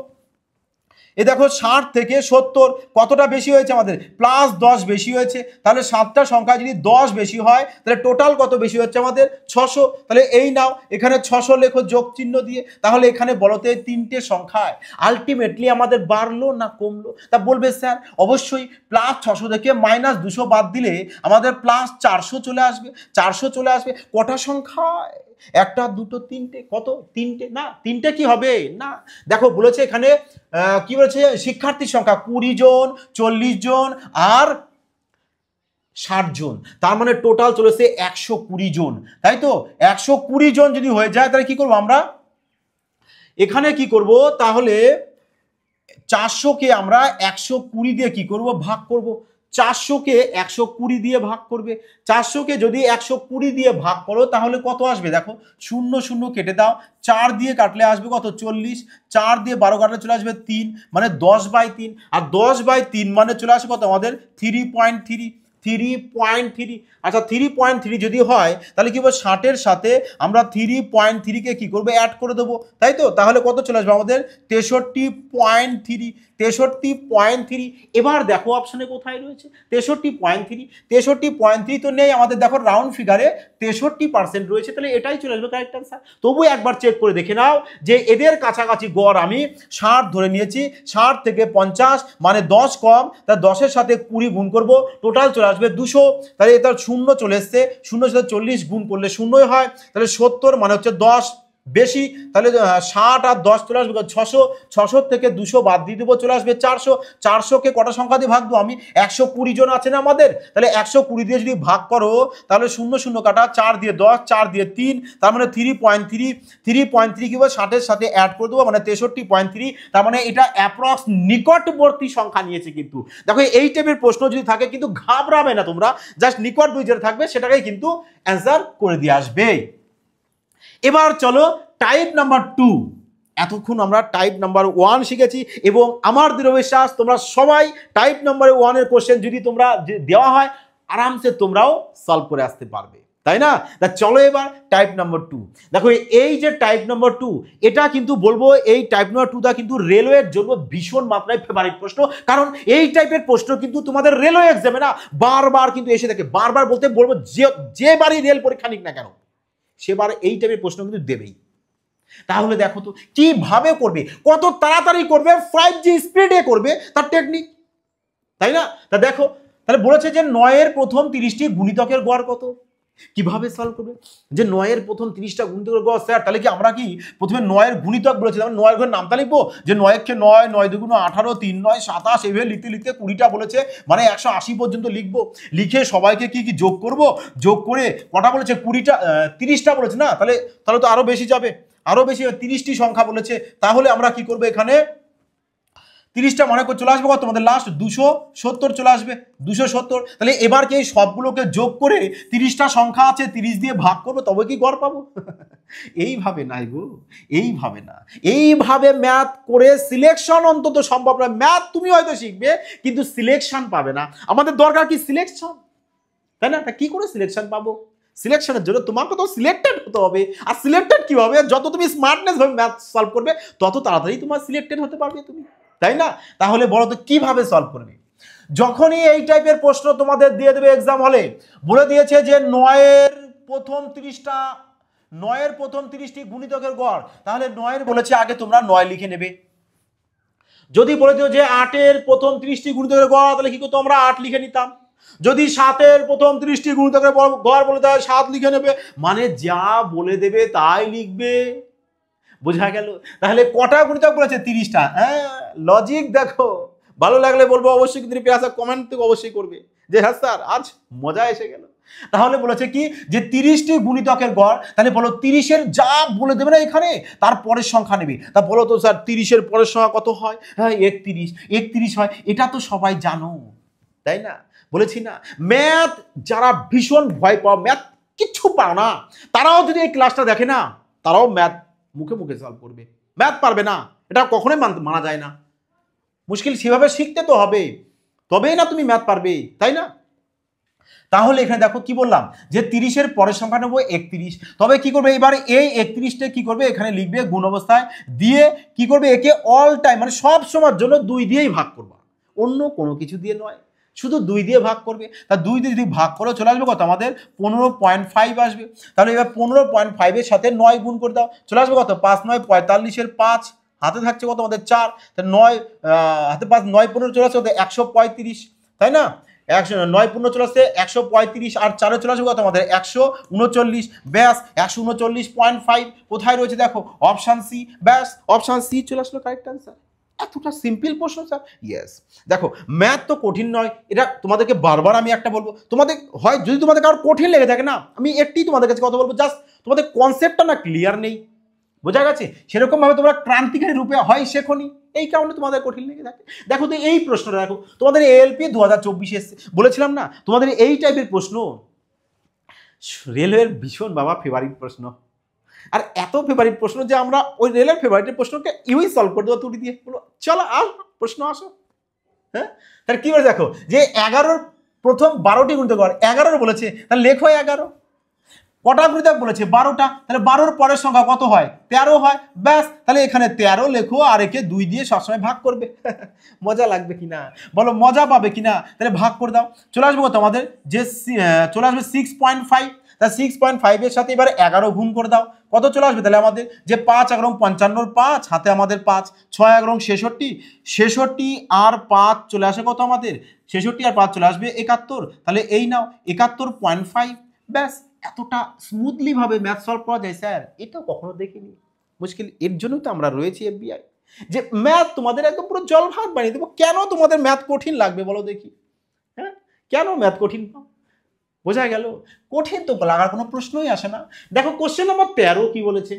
[SPEAKER 1] এ দেখো 60 থেকে 70 কতটা বেশি হয়েছে আমাদের, +10 বেশি হয়েছে। তাহলে 7টা সংখ্যা যদি 10 বেশি হয় তাহলে টোটাল কত বেশি হচ্ছে আমাদের 600। তাহলে এই নাও এখানে 600 লেখো যোগ চিহ্ন দিয়ে। তাহলে এখানে বলতে তিনটে সংখ্যায় আলটিমেটলি আমাদের বাড়লো না কমলো, তা বলবে স্যার অবশ্যই +600 থেকে -200 বাদ দিলে আমাদের +400 চলে আসবে। 400 চলে আসবে কটা সংখ্যায়, একটা, দুটো, তিনটে, কত তিনটে না, তিনটে কি হবে না। দেখো বলেছে এখানে কি বলেছে শিক্ষার্থীর সংখ্যা 20 জন, 40 জন আর 60 জন, তার মানে টোটাল চলেছে 120 জন, তাই তো। 120 জন যদি হয়ে যায় তাহলে কি করবো আমরা এখানে, কি করব তাহলে 400কে আমরা 120 দিয়ে কি করব ভাগ করব, 400কে 120 দিয়ে ভাগ করবে। 400কে যদি 120 দিয়ে ভাগ করো তাহলে কত আসবে, দেখো 0 0 কেটে দাও, 4 দিয়ে কাটলে আসবে কত 40, 4 দিয়ে 12 কাটলে চলে আসবে 3, মানে 10/3, আর 10/3 মানে চলে আসবে কত আমাদের 3.3। আচ্ছা 3.3 যদি হয় তাহলে কি বলবো 60-এর সাথে আমরা 3.3কে কি করবো অ্যাড করে দেবো, তাই তো। তাহলে কত চলে আসবে আমাদের 63.3। এবার দেখো অপশনে কোথায় রয়েছে 63.3, 63.3 তো নেই আমাদের, দেখো রাউন্ড ফিগারে 63% রয়েছে, তাহলে এটাই চলে আসবে কারেক্ট অ্যান্সার। তবু একবার চেক করে দেখে নাও যে এদের কাছাকাছি গড় আমি 60 ধরে নিয়েছি, 60 থেকে 50 মানে 10 কম, তা 10-এর সাথে 20 গুণ করবো, টোটাল চলে আসবে 200। তাহলে এটা 0 চলে এসছে, 0-এর সাথে 40 গুণ করলে 0ই হয়, তাহলে 70 মানে হচ্ছে 10 বেশি, তাহলে 60 আর 10 চলে আসবে 600, 600 থেকে 200 বাদ দিয়ে দেবো চলে আসবে 400। 400কে কটা সংখ্যা দিয়ে ভাগ দেবো আমি, 120 জন আছে না আমাদের, তাহলে 120 দিয়ে যদি ভাগ করো তাহলে 0 0 কাটা, 4 দিয়ে 10, 4 দিয়ে 3, তার মানে 3.3 কি বলবো 60-এর সাথে অ্যাড করে দেবো মানে 63.3, তার মানে এটা অ্যাপ্রক্স নিকটবর্তী সংখ্যা নিয়েছে। কিন্তু দেখো এই টাইপের প্রশ্ন যদি থাকে কিন্তু ঘাবড়াবে না তোমরা, জাস্ট নিকটবর্তী যেটা থাকবে সেটাকেই কিন্তু অ্যান্সার করে দিয়ে আসবে। এবার চলো টাইপ নাম্বার 2। এতক্ষণ আমরা টাইপ নাম্বার 1 শিখেছি এবং আমার দৃঢ় বিশ্বাস তোমরা সবাই টাইপ নাম্বার 1-এর কোশ্চেন যদি তোমরা দেওয়া হয় আরামসে তোমরাও সলভ করে আসতে পারবে, তাই না। তা চলো এবার টাইপ নাম্বার 2। দেখো এই যে টাইপ নাম্বার 2, এটা কিন্তু বলবো এই টাইপ নাম্বার 2টা কিন্তু রেলওয়ের জন্য ভীষণ মাত্রায় ফেভারিট প্রশ্ন, কারণ এই টাইপের প্রশ্ন কিন্তু তোমাদের রেলওয়ে এক্সামে না বারবার কিন্তু এসে থাকে। বারবার বলতে বলবো যে বারই রেল পরীক্ষা নিক না কেন সেবার এই টাইপের প্রশ্ন কিন্তু দেবেই। তাহলে দেখো তো কিভাবে করবে, কত তাড়াতাড়ি করবে, 5G স্পিডে করবে তার টেকনিক, তাই না। তা দেখো তাহলে বলেছে যে 9-এর প্রথম 30টি গুণিতকের গড় কত, কিভাবে সলভ করবে যে 9-এর প্রথম 30টা গুণিতকের গড় স্যার, তাহলে কি আমরা কি প্রথমে 9-এর গুণিতক বলেছি, 9-এর ঘরের নামটা লিখবো যে 9-কে 9, 9 দুগুণ 18, 3 9 27, এইভাবে লিখতে লিখতে 20টা বলেছে মানে 180 পর্যন্ত লিখবো। লিখে সবাইকে কি কি যোগ করব, যোগ করে কটা বলেছে 20টা 30টা বলেছে না, তাহলে তো আরো বেশি যাবে, আরো বেশি 30টি সংখ্যা বলেছে। তাহলে আমরা কি করবো এখানে 30টা মনে করে চলে আসবে কত আমাদের লাস্ট 270 চলে আসবে 270। তাহলে এবার কি এই সবগুলোকে যোগ করে 30টা সংখ্যা আছে 30 দিয়ে ভাগ করবো তবে কি গড় পাবো। এইভাবে নাই গো, এইভাবে না, এইভাবে ম্যাথ করে সিলেকশন অন্তত সম্ভব নয়। ম্যাথ তুমি হয়তো শিখবে কিন্তু সিলেকশন পাবে না। আমাদের দরকার কি সিলেকশন, তাই না। তা কি করে সিলেকশন পাবো, সিলেকশনের জন্য তোমাকে তো সিলেক্টেড হতে হবে। আর সিলেক্টেড কি হবে, যত তুমি স্মার্টনেস ভাবে ম্যাথ সলভ করবে তত তাড়াতাড়ি তোমার সিলেক্টেড হতে পারবে তুমি, তাই না? তাহলে বলো তো কিভাবে সলভ করবে? যখনই এই টাইপের প্রশ্ন তোমাদের দিয়ে দেবে এক্সাম হলে, বলে দিয়েছে যে 9-এর প্রথম 30টি গুণিতকের গড়, তাহলে 9-এর বলেছে আগে তোমরা 9 লিখে নেবে। যদি বলে দিও যে 8-এর প্রথম 30টি গুণিতকের গড়, তাহলে কি করতো, আমরা 8 লিখে নিতাম। যদি 7-এর প্রথম 30টি গুণিতকের গড় বলে দেয় 7 লিখে নেবে। মানে যা বলে দেবে তাই লিখবে, বোঝা গেল? তাহলে কটা গুণিতক বলেছে? 30টা। হ্যাঁ, লজিক দেখো। ভালো লাগলে বলবো অবশ্যই, কিন্তু কমেন্ট থেকে অবশ্যই করবে যে হ্যাঁ স্যার আজ মজা এসে গেল। তাহলে বলেছে কি যে 30টি গুণিতকের গড়, তাহলে বলো 30-এর যা বলে দেবে না এখানে তার পরের সংখ্যা নেবে। তা বলো তো স্যার 30-এর পরের সংখ্যা কত হয়? হ্যাঁ 31 হয়, এটা তো সবাই জানো, তাই না? বলেছি না, ম্যাথ যারা ভীষণ ভয় পাও, ম্যাথ কিচ্ছু পাও না, তারাও যদি এই ক্লাসটা দেখে না, তারাও ম্যাথ মুখে মুখে সলভ করবে। ম্যাথ পারবে না এটা কখনোই মানা যায় না। মুশকিল সেভাবে শিখতে তো হবে, তবেই না তুমি ম্যাথ পারবে, তাই না? তাহলে এখানে দেখো কি বললাম যে 30-এর পরের সংখ্যা নেবো 31। তবে কি করবে, এবার এই 31টা কি করবে, এখানে লিখবে গুণ অবস্থায়, দিয়ে কি করবে, একে অল টাইম মানে সব সময়ের জন্য 2 দিয়েই ভাগ করবা, অন্য কোনো কিছু দিয়ে নয়, শুধু 2 দিয়ে ভাগ করবে। তা 2 দিয়ে যদি ভাগ করো চলে আসবে কত, আমাদের 15.5 আসবে। তাহলে এবার 15.5-এর সাথে 9 গুণ করে দাও, চলে আসবে কত, 5 9 45-এর 5, হাতে থাকছে কত আমাদের 4, তা 9 হাতে 5 9 15 চলে আসছে 135, তাই না? 9 15 চলে আসছে 135, আর 4 চলে আসবে কত আমাদের 139। ব্যাস 139.5 কোথায় রয়েছে দেখো, অপশান সি। ব্যাস অপশান সি চলে আসলো কারেক্ট অ্যান্সার। এতটা সিম্পল প্রশ্ন স্যার। ইয়েস, দেখো ম্যাথ তো কঠিন নয়, এটা তোমাদেরকে বারবার আমি একটা বলবো, তোমাদের হয় যদি তোমাদের কারোর কঠিন লেগে থাকে না, আমি একটি তোমাদের কাছে কথা বলবো, জাস্ট তোমাদের কনসেপ্টটা না ক্লিয়ার নেই, বোঝা গেছে? সেরকম ভাবে তোমরা ক্রান্তিকারী রূপে হয় শেখনি, এই কারণে তোমাদের কঠিন লেগে থাকে। দেখো তো এই প্রশ্নটা দেখো, তোমাদের এএলপি 2024 এসছে, বলেছিলাম না তোমাদের এই টাইপের প্রশ্ন রেলওয়ের ভীষণ বাবা ফেভারিট প্রশ্ন। আর এত ফেভারিট প্রশ্ন যে আমরা ওই রেলের ফেভারিটের প্রশ্নকে ইউই সলভ করে দেবো তুটি দিয়ে, বলো চলো আর প্রশ্ন আসো। হ্যাঁ, তাহলে কি বলে দেখো যে 11-র প্রথম 12টি গুণিতক গড়, 11 বলেছে, তাহলে লেখো 11। কটা গুণিতক বলেছে? 12টা, তাহলে 12-র পরের সংখ্যা কত হয়? 13 হয়। ব্যাস, তাহলে এখানে 13 লেখো, আর একে 2 দিয়ে সবসময় ভাগ করবে। মজা লাগবে কিনা বলো, মজা পাবে কিনা? তাহলে ভাগ করে দাও, চলে আসবে কত আমাদের যে চলে আসবে 6.5। তা 6.5-এর সাথে এবার 11 গুণ করে দাও, কত চলে আসবে তাহলে আমাদের যে 5 11 55, 5 হাতে আমাদের 5, 6 11 66, 66 আর 5 চলে আসে কত আমাদের, 66 আর 5 চলে আসবে 71। তাহলে এই নাও 71.5। ব্যাস, এতটা স্মুথলি ভাবে ম্যাথ সলভ করা যায় স্যার, এটা কখনো দেখিনি। মুশকিল, এর জন্যই তো আমরা রয়েছি এফবিআই, যে ম্যাথ তোমাদের একদম পুরো জল ভাত বানিয়ে দেবো। কেন তোমাদের ম্যাথ কঠিন লাগবে বলো দেখি? হ্যাঁ, কেন ম্যাথ কঠিন? বোঝা গেল? কঠিন তো লাগার কোনো প্রশ্নই আসে না। দেখো কোশ্চেন নম্বর 13 কি বলেছে,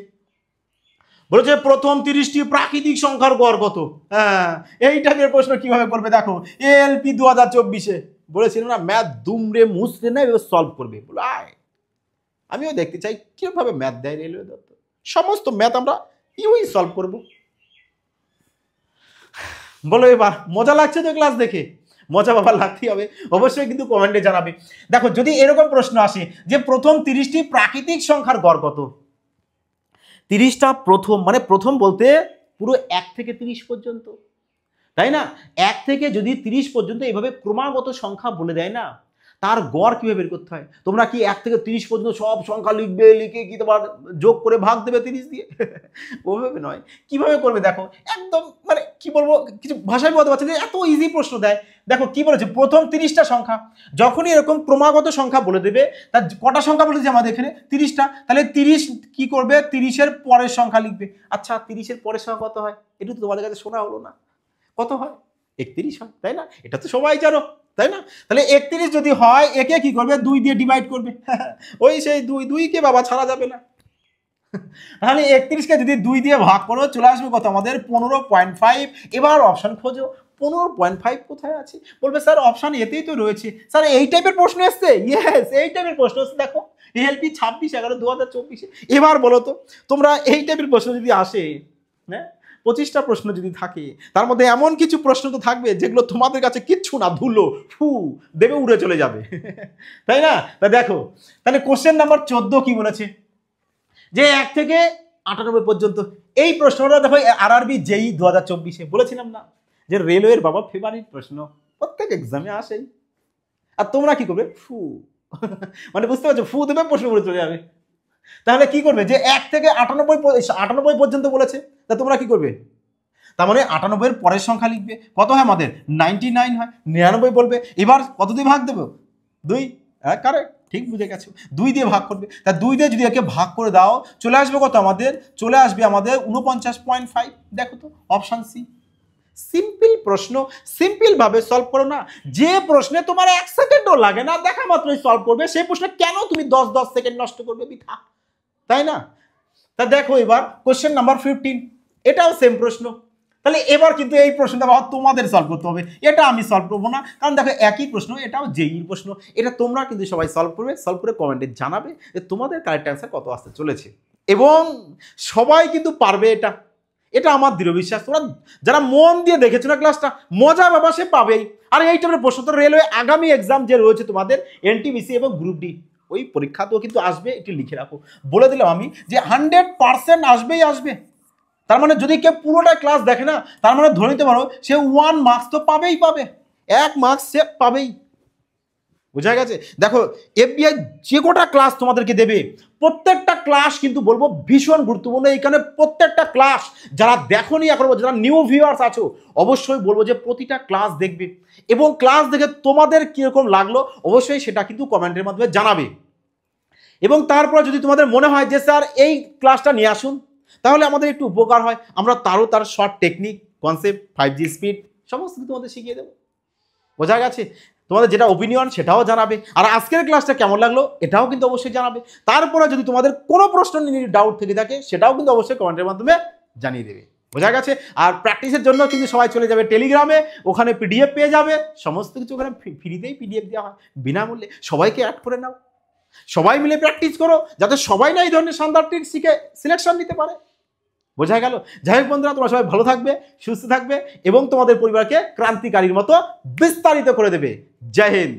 [SPEAKER 1] বলেছে প্রথম 30টি প্রাকৃতিক সংখ্যার গড় কত। হ্যাঁ, এই টাইপের প্রশ্ন কিভাবে করবে দেখো, এএলপি 2024-এ বলেছিল না ম্যাথ দুমড়ে মুছড়ে না এভাবে সলভ করবে, বলো আয় আমিও দেখতে চাই কিভাবে ম্যাথ দেয় রেলওয়ে দপ্তর। সমস্ত ম্যাথ আমরা ইউই সলভ করব। বলো এবার মজা লাগছে তো ক্লাস দেখে? মজা বাবা লাগতেই হবে, অবশ্যই কিন্তু কমেন্টে জানাবে। দেখো যদি এরকম প্রশ্ন আসে যে প্রথম 30টি প্রাকৃতিক সংখ্যার গড় কত, 30টা প্রথম মানে প্রথম বলতে পুরো 1 থেকে 30 পর্যন্ত, তাই না? 1 থেকে যদি 30 পর্যন্ত এইভাবে ক্রমাগত সংখ্যা বলে দেয় না, তার গড় কিভাবে বের করতে হয়? তোমরা কি 1 থেকে 30 পর্যন্ত সব সংখ্যা লিখবে, লিখে কি তোমার যোগ করে ভাগ দেবে 30 দিয়ে? ওভাবে নয়, কিভাবে করবে দেখো, একদম মানে কি বলবো, কিছু ভাষায় বলতে পারছে যে এত ইজি প্রশ্ন দেয়। দেখো কি বলেছে, প্রথম 30টা সংখ্যা, যখনই এরকম ক্রমাগত সংখ্যা বলে দেবে, তার কটা সংখ্যা বলেছে আমাদের এখানে 30টা, তাহলে 30 কি করবে, 30-এর পরের সংখ্যা লিখবে। আচ্ছা 30-এর পরের সংখ্যা কত হয়? এটা তো তোমাদের কাছে শোনা হলো না, কত হয়? 31 হয়, তাই না? এটা তো সবাই জানো, তাই না? তাহলে 31 যদি হয়, একে কি করবে, 2 দিয়ে ডিভাইড করবে। ওই সেই 2 কে বাবা ছাড়া যাবে না। তাহলে 31-কে যদি 2 দিয়ে ভাগ করো চলে আসবে কত আমাদের 15.5। এবার অপশন খোঁজো, 15.5 কোথায় আছে? বলবে স্যার অপশন এতেই তো রয়েছে। স্যার এই টাইপের প্রশ্ন এসছে? ইয়েস, এই টাইপের প্রশ্ন এসছে। দেখো এএলপি 26/11/2024। এবার বলো তো তোমরা এই টাইপের প্রশ্ন যদি আসে, হ্যাঁ 25টা প্রশ্ন যদি থাকে, তার মধ্যে এমন কিছু প্রশ্ন তো থাকবে যেগুলো তোমাদের কাছে কিচ্ছু না, ধুলো ফু দেবে, উড়ে চলে যাবে। তাই না? তা দেখো, তাহলে কোশ্চেন নাম্বার 14 কি বলেছে, যে 1 থেকে 98 পর্যন্ত। এই প্রশ্নটা দেখো আরআরবি জেই 2024-এ বলেছিলাম না যে রেলওয়ের বাবা ফেভারিট প্রশ্ন, প্রত্যেক এক্সামে আসেই। আর তোমরা কি করবে, ফু মানে বুঝতে পারছো, ফু দেবে, প্রশ্ন করে চলে যাবে। তাহলে কি করবে, যে 1 থেকে 98 পর্যন্ত বলেছে, তা তোমরা কি করবে, তার মানে 98 এর পরের সংখ্যা লিখবে, কত হয় আমাদের 99 হয়, 99 বলবে। এবার কত দিয়ে ভাগ দেবো, 2, কারেক্ট, ঠিক বুঝে গেছো, 2 দিয়ে ভাগ করবে। তা 2 দিয়ে যদি একে ভাগ করে দাও, চলে আসবে কত আমাদের, চলে আসবে আমাদের 49.5। দেখো তো, অপশন সি। সিম্পল প্রশ্ন, সিম্পল ভাবে সলভ করো না। যে প্রশ্নে তোমার 1 সেকেন্ডও লাগে না, দেখা মাত্রই সলভ করবে, সেই প্রশ্নে কেন তুমি 10 সেকেন্ড নষ্ট করবে বৃথা, তাই না? তা দেখো এবার কোশ্চেন নাম্বার 15, এটাও সেম প্রশ্ন। তাহলে এবার কিন্তু এই প্রশ্নটা তোমাদের সলভ করতে হবে, এটা আমি সলভ করবো না, কারণ দেখো একই প্রশ্ন, এটাও জেইর প্রশ্ন, এটা তোমরা কিন্তু সবাই সলভ করবে, সলভ করে কমেন্টে জানাবে যে তোমাদের কারেক্ট অ্যান্সার কত আসতে চলেছে। এবং সবাই কিন্তু পারবে, এটা এটা আমার দৃঢ় বিশ্বাস। তোমরা যারা মন দিয়ে দেখেছো না ক্লাসটা, মজা বাবা সে পাবেই। আর এই টাইপের প্রশ্ন তো রেলওয়ে আগামী এক্সাম যে রয়েছে তোমাদের এনটিপিসি এবং গ্রুপ ডি, ওই পরীক্ষাতেও কিন্তু আসবে, এটি লিখে রাখো। বলে দিলাম আমি যে 100% আসবেই আসবে। তার মানে যদি কেউ পুরোটা ক্লাস দেখে না, তার মানে ধরে নিতে পারো সে 1 মার্কস তো পাবেই পাবে, 1 মার্কস সে পাবেই। বোঝা গেছে? দেখো এফবিআই যে কটা ক্লাস তোমাদেরকে দেবে, প্রত্যেকটা ক্লাস কিন্তু বলবো ভীষণ গুরুত্বপূর্ণ। এইখানে প্রত্যেকটা ক্লাস যারা দেখোনি এখনো, যারা নিউ ভিউয়ার্স আছো, অবশ্যই বলবো যে প্রতিটা ক্লাস দেখবে, এবং ক্লাস দেখে তোমাদের কিরকম লাগলো অবশ্যই সেটা কিন্তু কমেন্টের মাধ্যমে জানাবে। এবং তারপর যদি তোমাদের মনে হয় যে স্যার এই ক্লাসটা নিয়ে আসুন, তাহলে আমাদের একটু উপকার হয়, আমরা তার short technique, concept, 5G speed সমস্ত কিছু তোমাদের শিখিয়ে দেবো। বোঝা গেছে? তোমাদের যেটা ওপিনিয়ন সেটাও জানাবে, আর আজকের ক্লাসটা কেমন লাগলো এটাও কিন্তু অবশ্যই জানাবে। তারপরে যদি তোমাদের কোনো প্রশ্ন নিয়ে ডাউট থেকে থাকে, সেটাও কিন্তু অবশ্যই কমেন্টের মাধ্যমে জানিয়ে দেবে। বোঝা গেছে? আর প্র্যাকটিসের জন্য কিন্তু সবাই চলে যাবে টেলিগ্রামে, ওখানে পিডিএফ পেয়ে যাবে, সমস্ত কিছু ওখানে ফ্রিতেই পিডিএফ দেওয়া হয় বিনামূল্যে। সবাইকে অ্যাড করে নাও, সবাই মিলে প্র্যাকটিস করো, যাতে সবাই না এই ধরনের শানদার ট্রিক শিখে সিলেকশন নিতে পারে। বোঝা গেল? যাই হোক বন্ধুরা, তোমরা সবাই ভালো থাকবে, সুস্থ থাকবে, এবং তোমাদের পরিবারকে ক্রান্তিকারীর মতো বিস্তারিত করে দেবে। জয় হিন্দ।